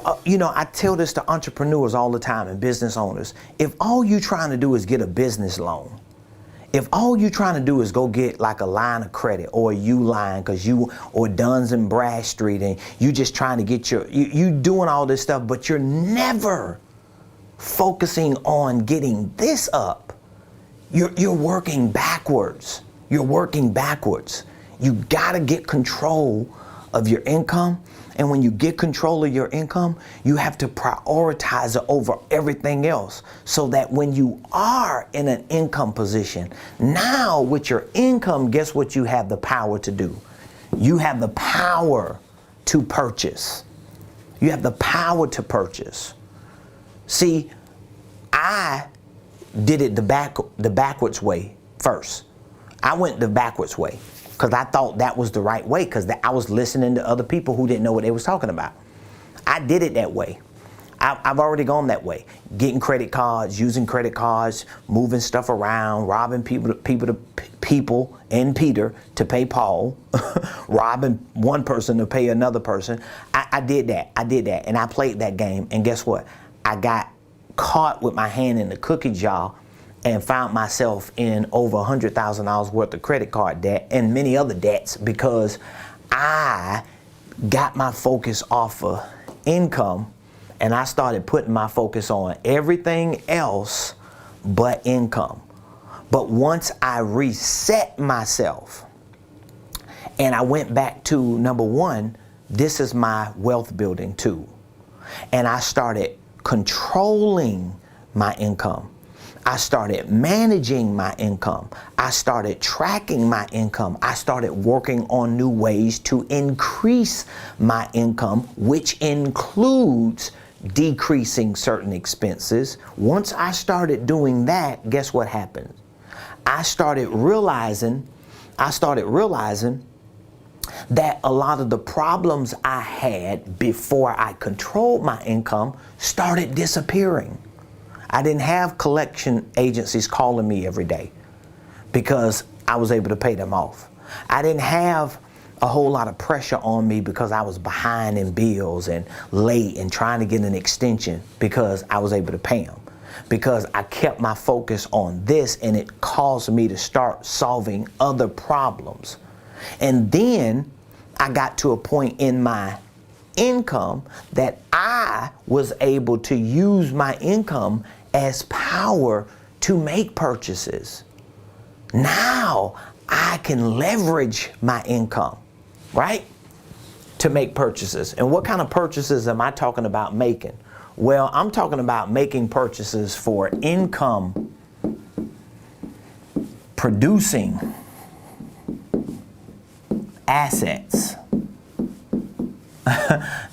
I tell this to entrepreneurs all the time and business owners, if all you're trying to do is get a business loan, if all you're trying to do is go get like a line of credit or a U-line or Duns and Bradstreet, and you just trying to get you doing all this stuff, but you're never focusing on getting this up, you're working backwards. You're working backwards. You got to get control of your income. And when you get control of your income, you have to prioritize it over everything else, so that when you are in an income position, now with your income, guess what you have the power to do? You have the power to purchase. You have the power to purchase. See, I did it the backwards way first. I went the backwards way, because I thought that was the right way, because I was listening to other people who didn't know what they was talking about. I did it that way. I've already gone that way. Getting credit cards, using credit cards, moving stuff around, robbing people and Peter to pay Paul, robbing one person to pay another person. I did that. And I played that game. And guess what? I got caught with my hand in the cookie jar and found myself in over $100,000 worth of credit card debt and many other debts, because I got my focus off of income and I started putting my focus on everything else but income. But once I reset myself and I went back to number one, this is my wealth building tool, and I started controlling my income. I started managing my income. I started tracking my income. I started working on new ways to increase my income, which includes decreasing certain expenses. Once I started doing that, guess what happened? I started realizing that a lot of the problems I had before I controlled my income started disappearing. I didn't have collection agencies calling me every day because I was able to pay them off. I didn't have a whole lot of pressure on me because I was behind in bills and late and trying to get an extension, because I was able to pay them. Because I kept my focus on this, and it caused me to start solving other problems. And then I got to a point in my income that I was able to use my income as power to make purchases. Now I can leverage my income, right, to make purchases. And what kind of purchases am I talking about making? Well, I'm talking about making purchases for income producing assets,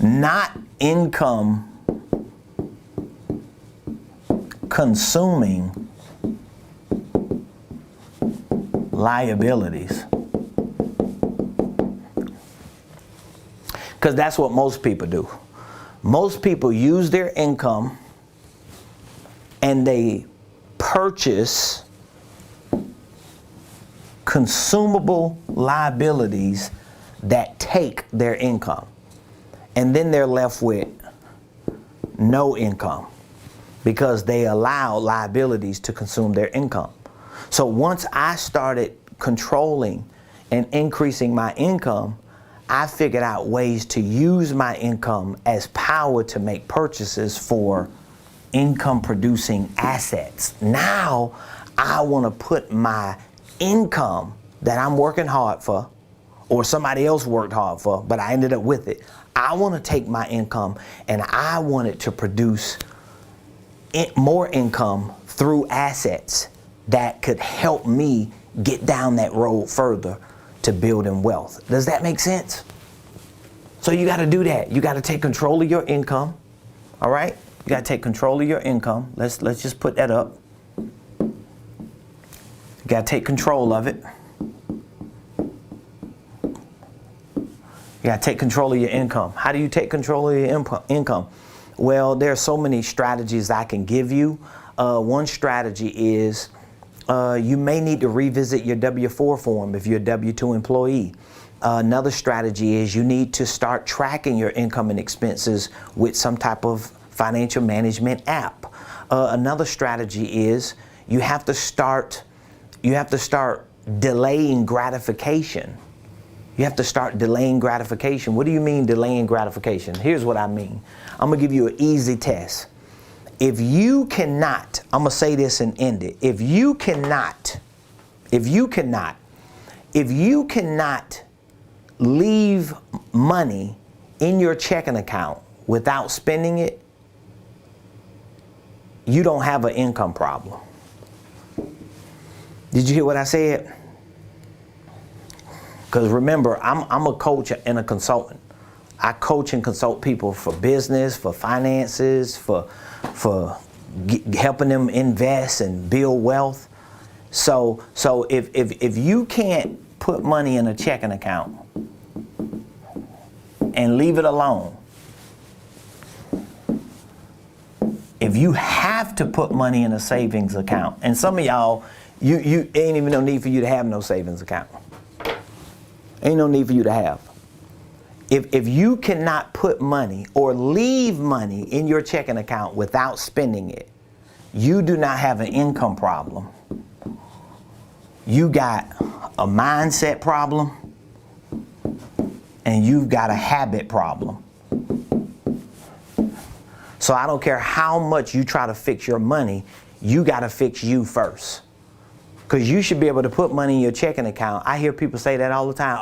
not income consuming liabilities. Because that's what most people do. Most people use their income and they purchase consumable liabilities that take their income. And then they're left with no income because they allow liabilities to consume their income. So once I started controlling and increasing my income, I figured out ways to use my income as power to make purchases for income producing assets. Now I want to put my income that I'm working hard for, or somebody else worked hard for, but I ended up with it. I want to take my income and I want it to produce more income through assets that could help me get down that road further to building wealth. Does that make sense? So you got to do that. You got to take control of your income. All right? You got to take control of your income. Let's just put that up. You got to take control of it. You got to take control of your income. How do you take control of your income? Well, there are so many strategies I can give you. One strategy is you may need to revisit your W-4 form if you're a W-2 employee. Another strategy is you need to start tracking your income and expenses with some type of financial management app. Another strategy is you have to start delaying gratification. You have to start delaying gratification. What do you mean delaying gratification? Here's what I mean. I'm gonna give you an easy test. If you cannot, I'm gonna say this and end it. If you cannot leave money in your checking account without spending it, you don't have an income problem. Did you hear what I said? Because remember, I'm a coach and a consultant. I coach and consult people for business, for finances, for helping them invest and build wealth. So if you can't put money in a checking account and leave it alone, if you have to put money in a savings account, and some of y'all, you ain't even no need for you to have no savings account. Ain't no need for you to have. If you cannot put money or leave money in your checking account without spending it, you do not have an income problem. You got a mindset problem and you've got a habit problem. So I don't care how much you try to fix your money, you got to fix you first. Because you should be able to put money in your checking account. I hear people say that all the time.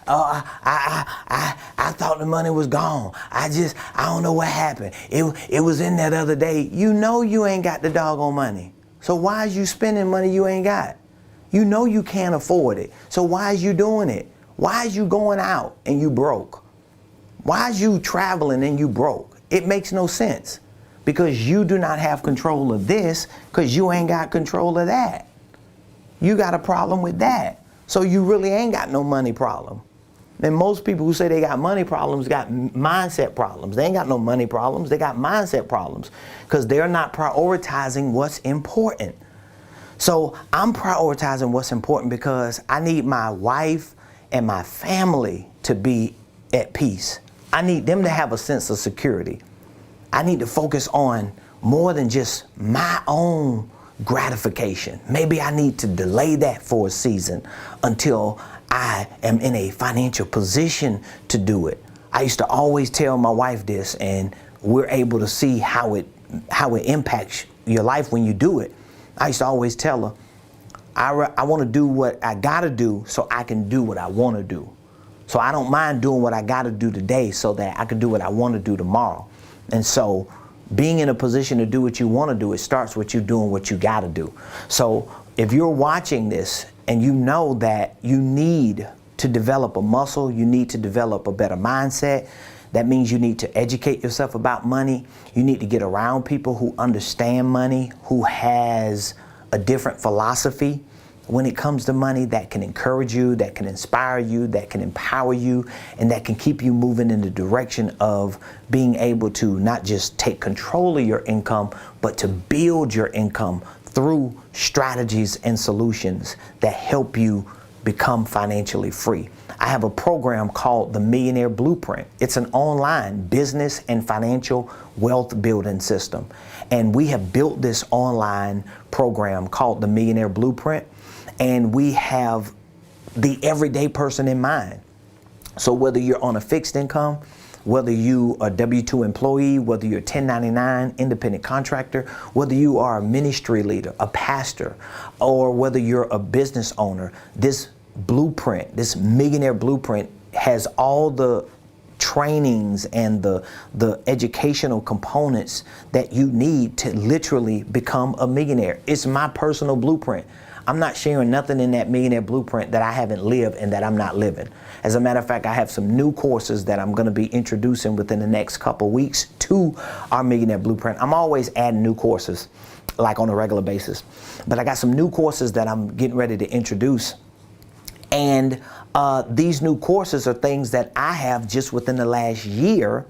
I thought the money was gone. I don't know what happened. It was in that other day. You know you ain't got the doggone money. So why is you spending money you ain't got? You know you can't afford it. So why is you doing it? Why is you going out and you broke? Why is you traveling and you broke? It makes no sense. Because you do not have control of this because you ain't got control of that. You got a problem with that. So you really ain't got no money problem. And most people who say they got money problems got mindset problems. They ain't got no money problems. They got mindset problems because they're not prioritizing what's important. So I'm prioritizing what's important because I need my wife and my family to be at peace. I need them to have a sense of security. I need to focus on more than just my own gratification. Maybe I need to delay that for a season until I am in a financial position to do it. I used to always tell my wife this, and we're able to see how it impacts your life when you do it. I used to always tell her, I want to do what I got to do so I can do what I want to do. So I don't mind doing what I got to do today so that I can do what I want to do tomorrow. And so being in a position to do what you want to do, it starts with you doing what you got to do. So if you're watching this and you know that you need to develop a muscle, you need to develop a better mindset, that means you need to educate yourself about money. You need to get around people who understand money, who has a different philosophy when it comes to money, that can encourage you, that can inspire you, that can empower you, and that can keep you moving in the direction of being able to not just take control of your income, but to build your income through strategies and solutions that help you become financially free. I have a program called the Millionaire Blueprint. It's an online business and financial wealth building system. And we have built this online program called the Millionaire Blueprint. And we have the everyday person in mind. So whether you're on a fixed income, whether you are a W-2 employee, whether you're a 1099 independent contractor, whether you are a ministry leader, a pastor, or whether you're a business owner, this blueprint, this Millionaire Blueprint has all the trainings and the educational components that you need to literally become a millionaire. It's my personal blueprint. I'm not sharing nothing in that Millionaire Blueprint that I haven't lived and that I'm not living. As a matter of fact, I have some new courses that I'm going to be introducing within the next couple weeks to our Millionaire Blueprint. I'm always adding new courses, like on a regular basis. But I got some new courses that I'm getting ready to introduce. And these new courses are things that I have just within the last year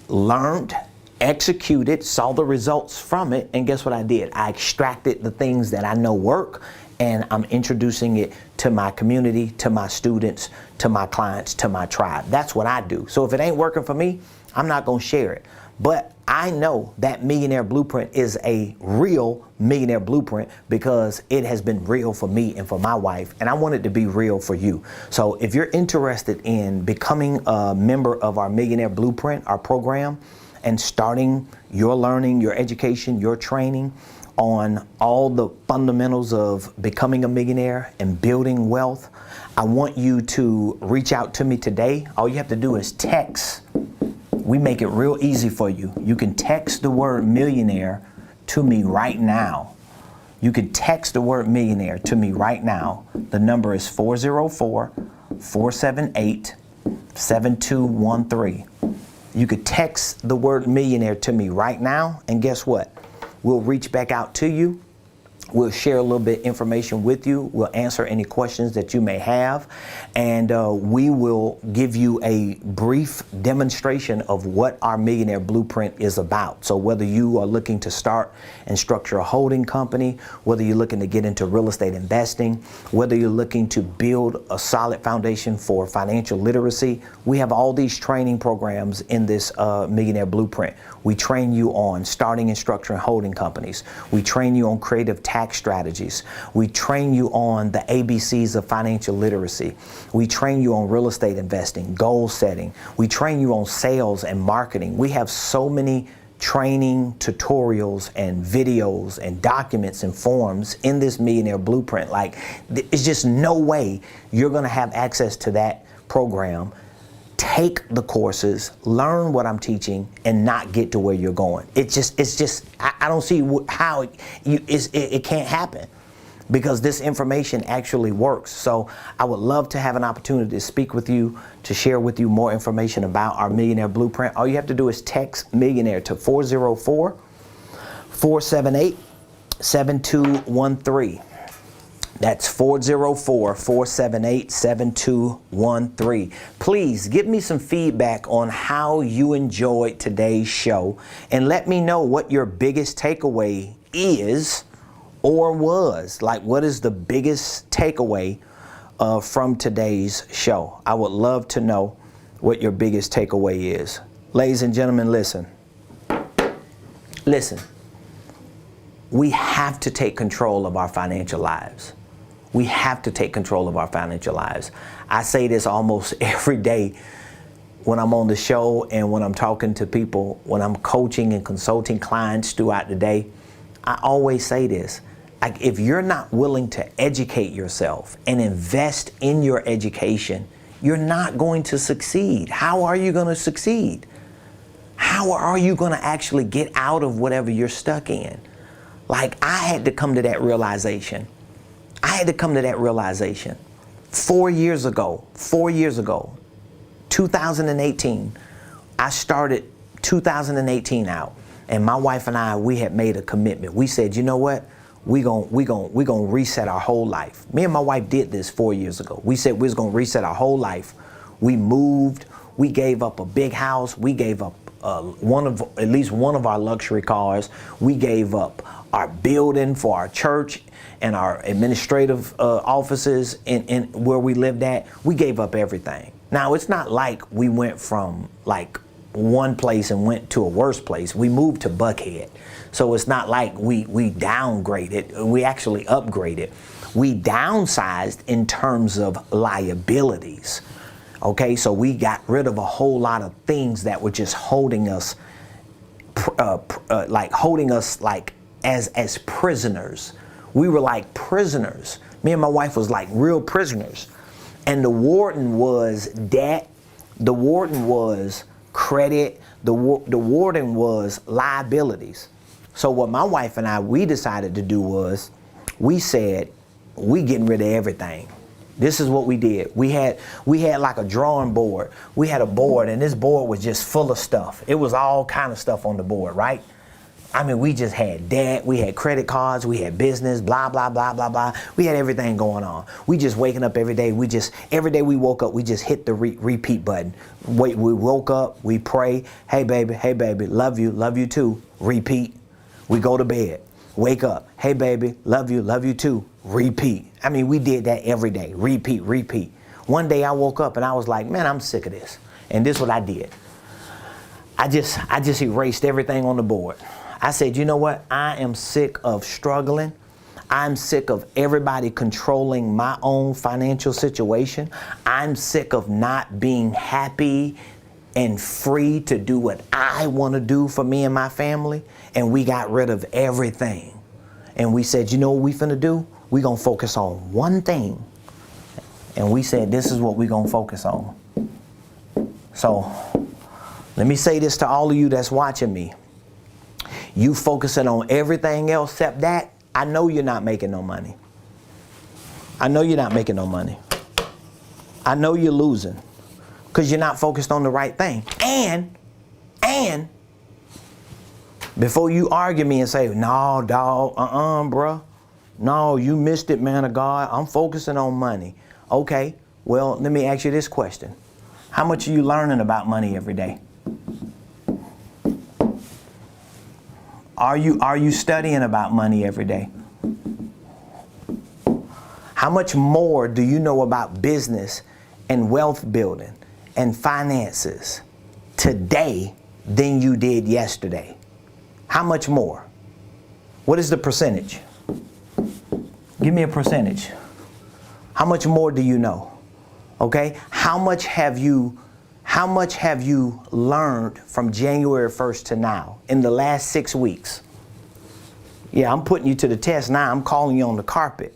learned, executed, saw the results from it, and guess what I did? I extracted the things that I know work, and I'm introducing it to my community, to my students, to my clients, to my tribe. That's what I do. So if it ain't working for me, I'm not going to share it. But I know that Millionaire Blueprint is a real Millionaire Blueprint because it has been real for me and for my wife, and I want it to be real for you. So if you're interested in becoming a member of our Millionaire Blueprint, our program, and starting your learning, your education, your training on all the fundamentals of becoming a millionaire and building wealth, I want you to reach out to me today. All you have to do is text. We make it real easy for you. You can text the word millionaire to me right now. You can text the word millionaire to me right now. The number is 404-478-7213. You could text the word millionaire to me right now, and guess what? We'll reach back out to you. We'll share a little bit information with you. We'll answer any questions that you may have. And we will give you a brief demonstration of what our Millionaire Blueprint is about. So whether you are looking to start and structure a holding company, whether you're looking to get into real estate investing, whether you're looking to build a solid foundation for financial literacy, we have all these training programs in this Millionaire Blueprint. We train you on starting and structuring holding companies. We train you on creative tax strategies. We train you on the ABCs of financial literacy. We train you on real estate investing, goal setting. We train you on sales and marketing. We have so many training tutorials and videos and documents and forms in this Millionaire Blueprint. Like, it's just no way you're going to have access to that program, take the courses, learn what I'm teaching, and not get to where you're going. It's just, I don't see how it can't happen, because this information actually works. So I would love to have an opportunity to speak with you, to share with you more information about our Millionaire Blueprint. All you have to do is text millionaire to 404-478-7213. That's 404-478-7213. Please give me some feedback on how you enjoyed today's show, and let me know what your biggest takeaway is or was. Like, what is the biggest takeaway from today's show? I would love to know what your biggest takeaway is. Ladies and gentlemen, listen. We have to take control of our financial lives. We have to take control of our financial lives. I say this almost every day when I'm on the show and when I'm talking to people, when I'm coaching and consulting clients throughout the day. I always say this. Like, if you're not willing to educate yourself and invest in your education, you're not going to succeed. How are you going to succeed? How are you going to actually get out of whatever you're stuck in? Like, I had to come to that realization. 4 years ago, 2018, I started 2018 out, and my wife and I, we had made a commitment. We said, you know what? We gonna reset our whole life. Me and my wife did this 4 years ago. We said we was gonna reset our whole life. We moved. We gave up a big house. We gave up at least one of our luxury cars. We gave up our building for our church and our administrative offices in where we lived at. We gave up everything. Now, it's not like we went from like one place and went to a worse place. We moved to Buckhead. So it's not like we downgraded, we actually upgraded. We downsized in terms of liabilities. Okay, so we got rid of a whole lot of things that were just holding us, like as prisoners. We were like prisoners. Me and my wife was like real prisoners. And the warden was debt. The warden was credit. The warden was liabilities. So what my wife and I, we decided to do was, we said, we getting rid of everything. This is what we did. We had like a drawing board. We had a board, and this board was just full of stuff. It was all kind of stuff on the board, right? I mean, we just had debt, we had credit cards, we had business, blah, blah, blah, blah, blah. We had everything going on. We just waking up every day. Every day we woke up, we just hit the repeat button. We woke up, we pray, hey baby, love you too, repeat. We go to bed, wake up, hey baby, love you too, repeat. I mean, we did that every day, repeat. One day I woke up and I was like, man, I'm sick of this. And this is what I did. I just erased everything on the board. I said, you know what? I am sick of struggling. I'm sick of everybody controlling my own financial situation. I'm sick of not being happy and free to do what I want to do for me and my family. And we got rid of everything. And we said, you know what we finna do? We gonna focus on one thing. And we said, this is what we gonna focus on. So let me say this to all of you that's watching me. You focusing on everything else except that, I know you're not making no money. I know you're not making no money. I know you're losing because you're not focused on the right thing. And before you argue me and say, no, dog, bruh. No, you missed it, man of God. I'm focusing on money. Okay, well, let me ask you this question. How much are you learning about money every day? Are you studying about money every day? How much more do you know about business and wealth building and finances today than you did yesterday? How much more? What is the percentage? Give me a percentage. How much more do you know? Okay? How much have you learned from January 1st to now in the last 6 weeks? Yeah, I'm putting you to the test now. I'm calling you on the carpet.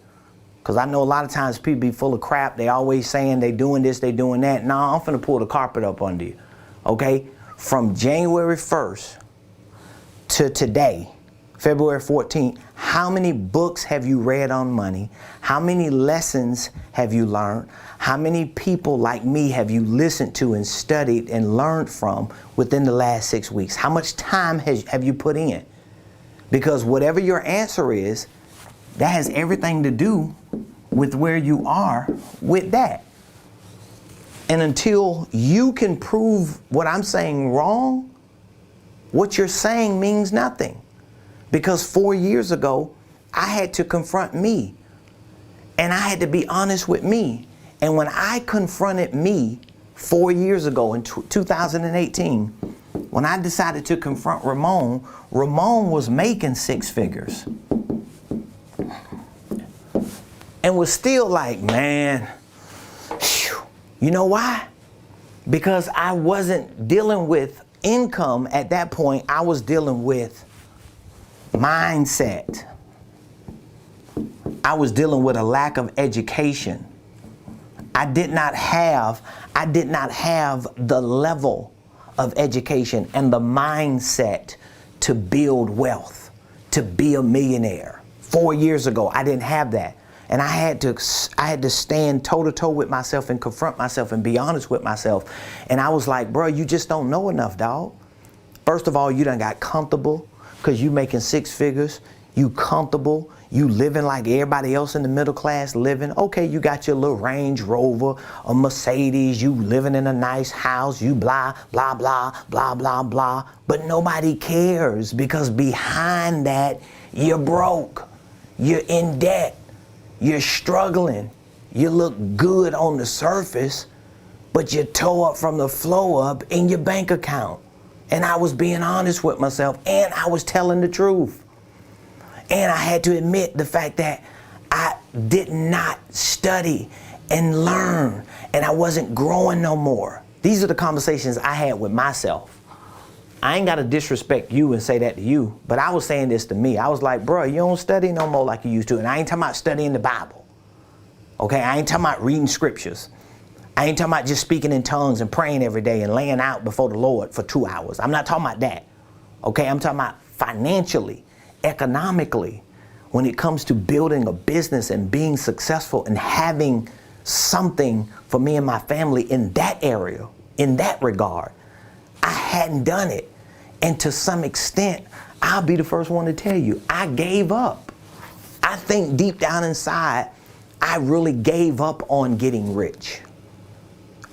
Because I know a lot of times people be full of crap. They always saying they doing this, they doing that. No, I'm finna pull the carpet up under you. Okay? From January 1st to today, February 14th, how many books have you read on money? How many lessons have you learned? How many people like me have you listened to and studied and learned from within the last 6 weeks? How much time have you put in? Because whatever your answer is, that has everything to do with where you are with that. And until you can prove what I'm saying wrong, what you're saying means nothing. Because 4 years ago, I had to confront me. And I had to be honest with me. And when I confronted me 4 years ago in 2018, when I decided to confront Ramon, Ramon was making 6 figures. and was still like, man, whew. You know why? Because I wasn't dealing with income at that point. I was dealing with mindset. I was dealing with a lack of education. I did not have the level of education and the mindset to build wealth, to be a millionaire. 4 years ago, I didn't have that. And I had to stand toe to toe with myself and confront myself and be honest with myself. And I was like, bro, you just don't know enough, dog. First of all, you done got comfortable because you making 6 figures. You comfortable. You living like everybody else in the middle class living. Okay, you got your little Range Rover, a Mercedes. You living in a nice house. You blah, blah, blah, blah, blah, blah. But nobody cares because behind that, you're broke. You're in debt. You're struggling. You look good on the surface, but you're toe up from the flow up in your bank account. And I was being honest with myself, and I was telling the truth. And I had to admit the fact that I did not study and learn, and I wasn't growing no more. These are the conversations I had with myself. I ain't got to disrespect you and say that to you, but I was saying this to me. I was like, bro, you don't study no more like you used to. And I ain't talking about studying the Bible. Okay, I ain't talking about reading scriptures. I ain't talking about just speaking in tongues and praying every day and laying out before the Lord for 2 hours. I'm not talking about that. Okay, I'm talking about financially, economically, when it comes to building a business and being successful and having something for me and my family in that area, in that regard. I hadn't done it. And to some extent, I'll be the first one to tell you, I gave up. I think deep down inside, I really gave up on getting rich.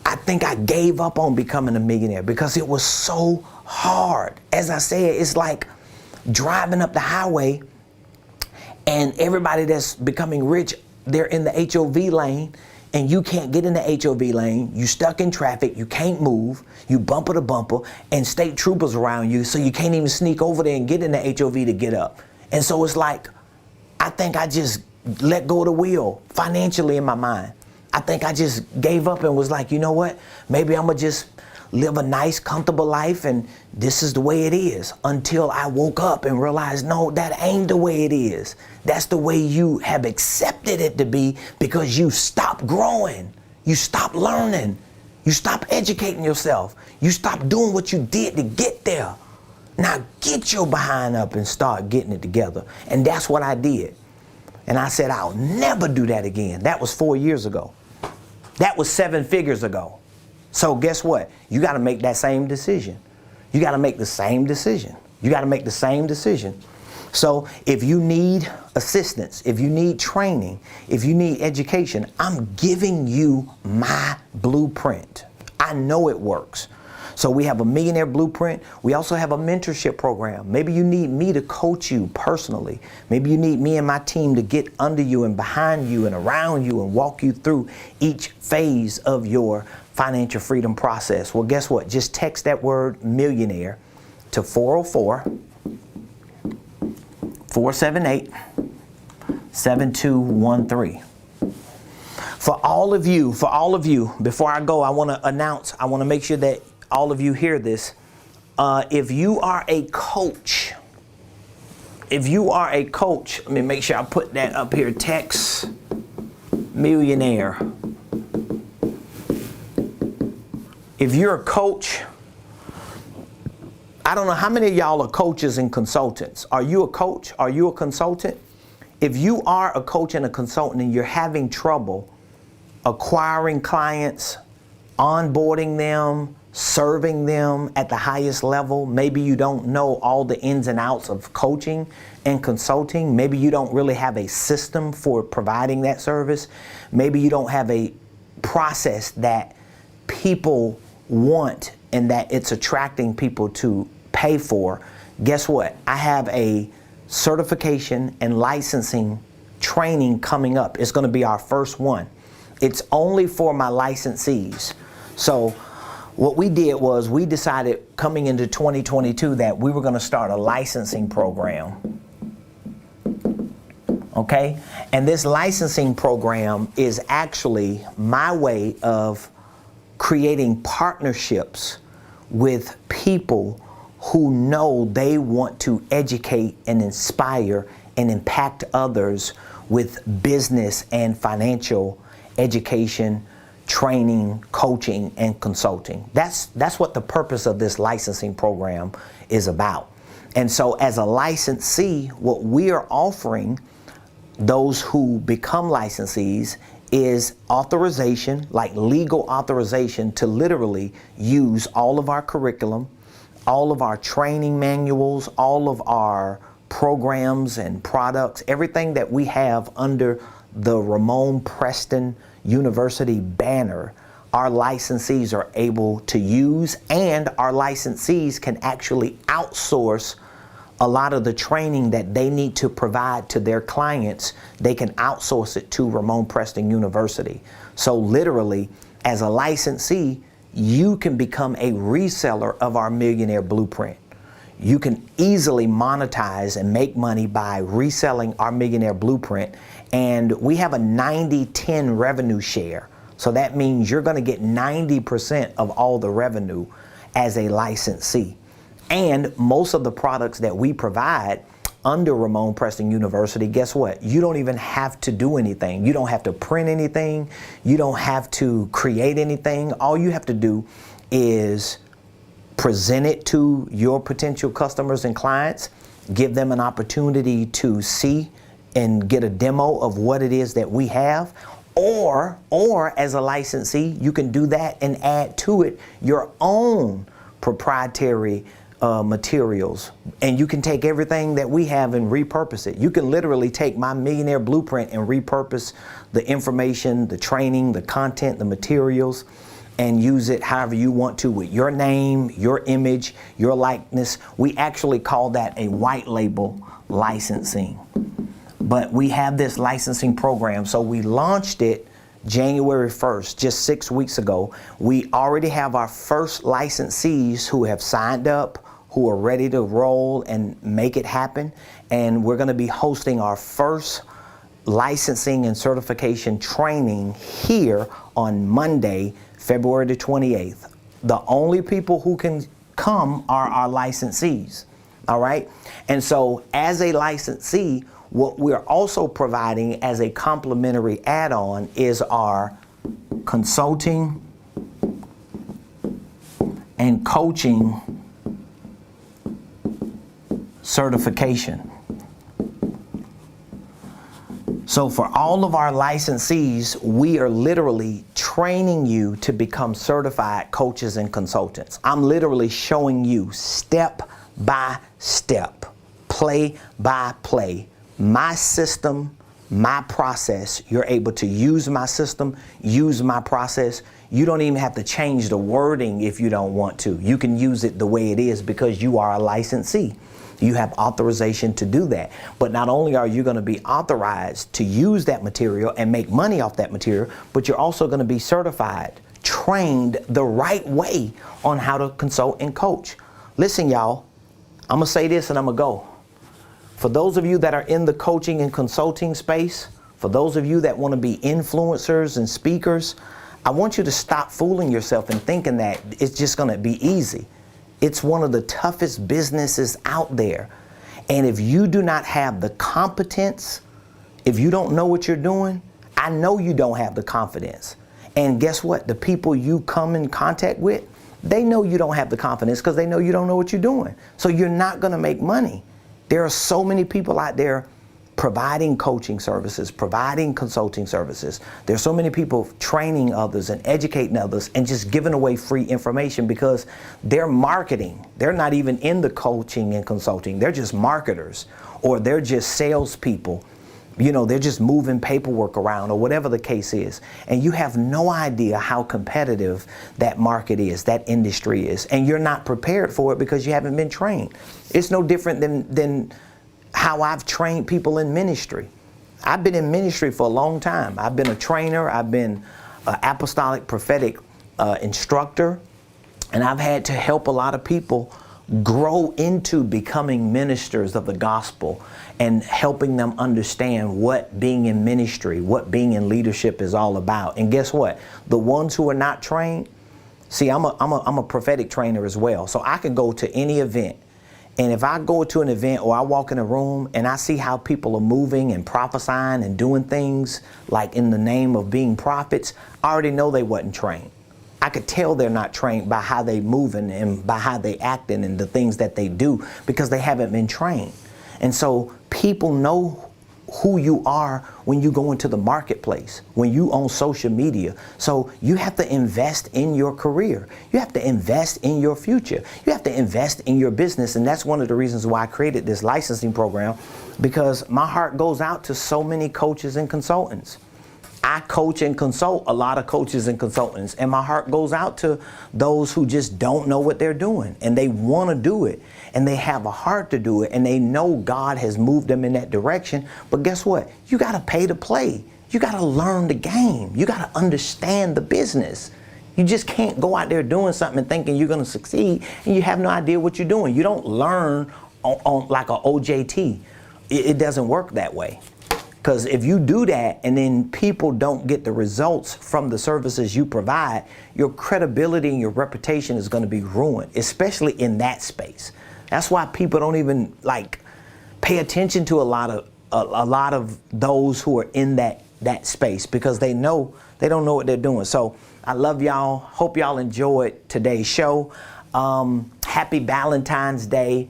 I think I gave up on becoming a millionaire because it was so hard. As I said, it's like driving up the highway and everybody that's becoming rich, they're in the HOV lane and you can't get in the HOV lane. You stuck in traffic. You can't move. You bumper to bumper and state troopers around you. So you can't even sneak over there and get in the HOV to get up. And so it's like, I think I just let go of the wheel financially in my mind. I think I just gave up and was like, you know what? Maybe I'm going to just live a nice, comfortable life and this is the way it is, until I woke up and realized, no, that ain't the way it is. That's the way you have accepted it to be because you stopped growing. You stopped learning. You stopped educating yourself. You stopped doing what you did to get there. Now get your behind up and start getting it together. And that's what I did. And I said, I'll never do that again. That was 4 years ago. That was 7 figures ago. So guess what? You got to make that same decision. You got to make the same decision. You got to make the same decision. So if you need assistance, if you need training, if you need education, I'm giving you my blueprint. I know it works. So we have a Millionaire Blueprint. We also have a mentorship program. Maybe you need me to coach you personally. Maybe you need me and my team to get under you and behind you and around you and walk you through each phase of your financial freedom process. Well, guess what? Just text that word millionaire to 404-478-7213. For all of you, before I go, I want to make sure that all of you hear this. If you are a coach, let me make sure I put that up here. Text millionaire. If you're a coach, I don't know how many of y'all are coaches and consultants. Are you a coach? Are you a consultant? If you are a coach and a consultant and you're having trouble acquiring clients, onboarding them, serving them at the highest level, maybe you don't know all the ins and outs of coaching and consulting. Maybe you don't really have a system for providing that service. Maybe you don't have a process that people want and that it's attracting people to pay for. Guess what? I have a certification and licensing training coming up. It's going to be our first one. It's only for my licensees. So what we did was we decided coming into 2022 that we were going to start a licensing program. Okay? And this licensing program is actually my way of creating partnerships with people who know they want to educate and inspire and impact others with business and financial education, training, coaching, and consulting. That's what the purpose of this licensing program is about. And so as a licensee, what we are offering those who become licensees is authorization, like legal authorization to literally use all of our curriculum, all of our training manuals, all of our programs and products, everything that we have under the Ramon Preston University banner, our licensees are able to use, and our licensees can actually outsource a lot of the training that they need to provide to their clients. They can outsource it to Ramon Preston University. So literally, as a licensee, you can become a reseller of our Millionaire Blueprint. You can easily monetize and make money by reselling our Millionaire Blueprint. And we have a 90-10 revenue share. So that means you're going to get 90% of all the revenue as a licensee. And most of the products that we provide under Ramon Preston University, guess what? You don't even have to do anything. You don't have to print anything. You don't have to create anything. All you have to do is present it to your potential customers and clients, give them an opportunity to see and get a demo of what it is that we have. Or as a licensee, you can do that and add to it your own proprietary materials, and you can take everything that we have and repurpose it. You can literally take my Millionaire Blueprint and repurpose the information, the training, the content, the materials, and use it however you want to with your name, your image, your likeness. We actually call that a white label licensing. But we have this licensing program, so we launched it January 1st, just 6 weeks ago. We already have our first licensees who have signed up, who are ready to roll and make it happen. And we're going to be hosting our first licensing and certification training here on Monday, February the 28th. The only people who can come are our licensees. All right. And so as a licensee, what we're also providing as a complimentary add-on is our consulting and coaching certification. So for all of our licensees, we are literally training you to become certified coaches and consultants. I'm literally showing you step by step, play by play, my system, my process. You're able to use my system, use my process. You don't even have to change the wording if you don't want to. You can use it the way it is because you are a licensee. You have authorization to do that. But not only are you going to be authorized to use that material and make money off that material, but you're also going to be certified, trained the right way on how to consult and coach. Listen, y'all, I'm going to say this and I'm going to go. For those of you that are in the coaching and consulting space, for those of you that want to be influencers and speakers, I want you to stop fooling yourself and thinking that it's just going to be easy. It's one of the toughest businesses out there. And if you do not have the competence, if you don't know what you're doing, I know you don't have the confidence. And guess what? The people you come in contact with, they know you don't have the confidence because they know you don't know what you're doing. So you're not going to make money. There are so many people out there providing coaching services, providing consulting services. There's so many people training others and educating others and just giving away free information because they're marketing. They're not even in the coaching and consulting. They're just marketers, or they're just salespeople. You know, they're just moving paperwork around or whatever the case is. And you have no idea how competitive that market is, that industry is. And you're not prepared for it because you haven't been trained. It's no different than how I've trained people in ministry. I've been in ministry for a long time. I've been a trainer. I've been an apostolic prophetic instructor. And I've had to help a lot of people grow into becoming ministers of the gospel and helping them understand what being in ministry, what being in leadership is all about. And guess what? The ones who are not trained, see, I'm a prophetic trainer as well. So I can go to any event. And if I go to an event or I walk in a room and I see how people are moving and prophesying and doing things like in the name of being prophets, I already know they wasn't trained. I could tell they're not trained by how they moving and by how they acting and the things that they do, because they haven't been trained. And so people know who you are when you go into the marketplace, when you on social media. So you have to invest in your career. You have to invest in your future. You have to invest in your business. And that's one of the reasons why I created this licensing program, because my heart goes out to so many coaches and consultants. I coach and consult a lot of coaches and consultants, and my heart goes out to those who just don't know what they're doing and they want to do it and they have a heart to do it and they know God has moved them in that direction. But guess what? You got to pay to play. You got to learn the game. You got to understand the business. You just can't go out there doing something and thinking you're going to succeed and you have no idea what you're doing. You don't learn on like a OJT. It doesn't work that way. Because if you do that and then people don't get the results from the services you provide, your credibility and your reputation is going to be ruined, especially in that space. That's why people don't even like pay attention to a lot of those who are in that space, because they don't know what they're doing. So I love y'all. Hope y'all enjoyed today's show. Happy Valentine's Day.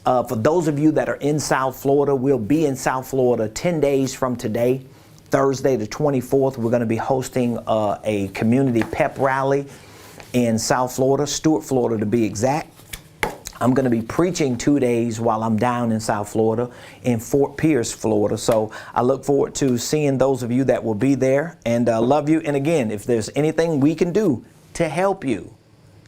For those of you that are in South Florida, we'll be in South Florida 10 days from today, Thursday the 24th. We're going to be hosting a community pep rally in South Florida, Stuart, Florida to be exact. I'm going to be preaching 2 days while I'm down in South Florida in Fort Pierce, Florida. So I look forward to seeing those of you that will be there, and love you. And again, if there's anything we can do to help you,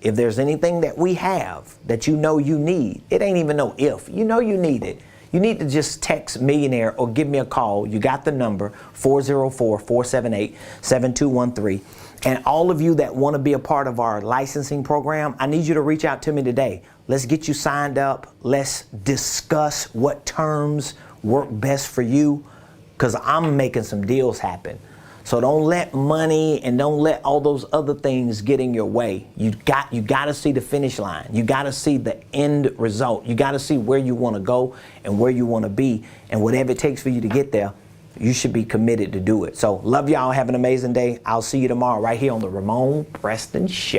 if there's anything that we have that you know you need, it ain't even no if, you know you need it. You need to just text Millionaire or give me a call. You got the number, 404-478-7213. And all of you that want to be a part of our licensing program, I need you to reach out to me today. Let's get you signed up. Let's discuss what terms work best for you, because I'm making some deals happen. So don't let money and don't let all those other things get in your way. You got to see the finish line. You got to see the end result. You got to see where you want to go and where you want to be. And whatever it takes for you to get there, you should be committed to do it. So love y'all. Have an amazing day. I'll see you tomorrow right here on the Ramon Preston Show.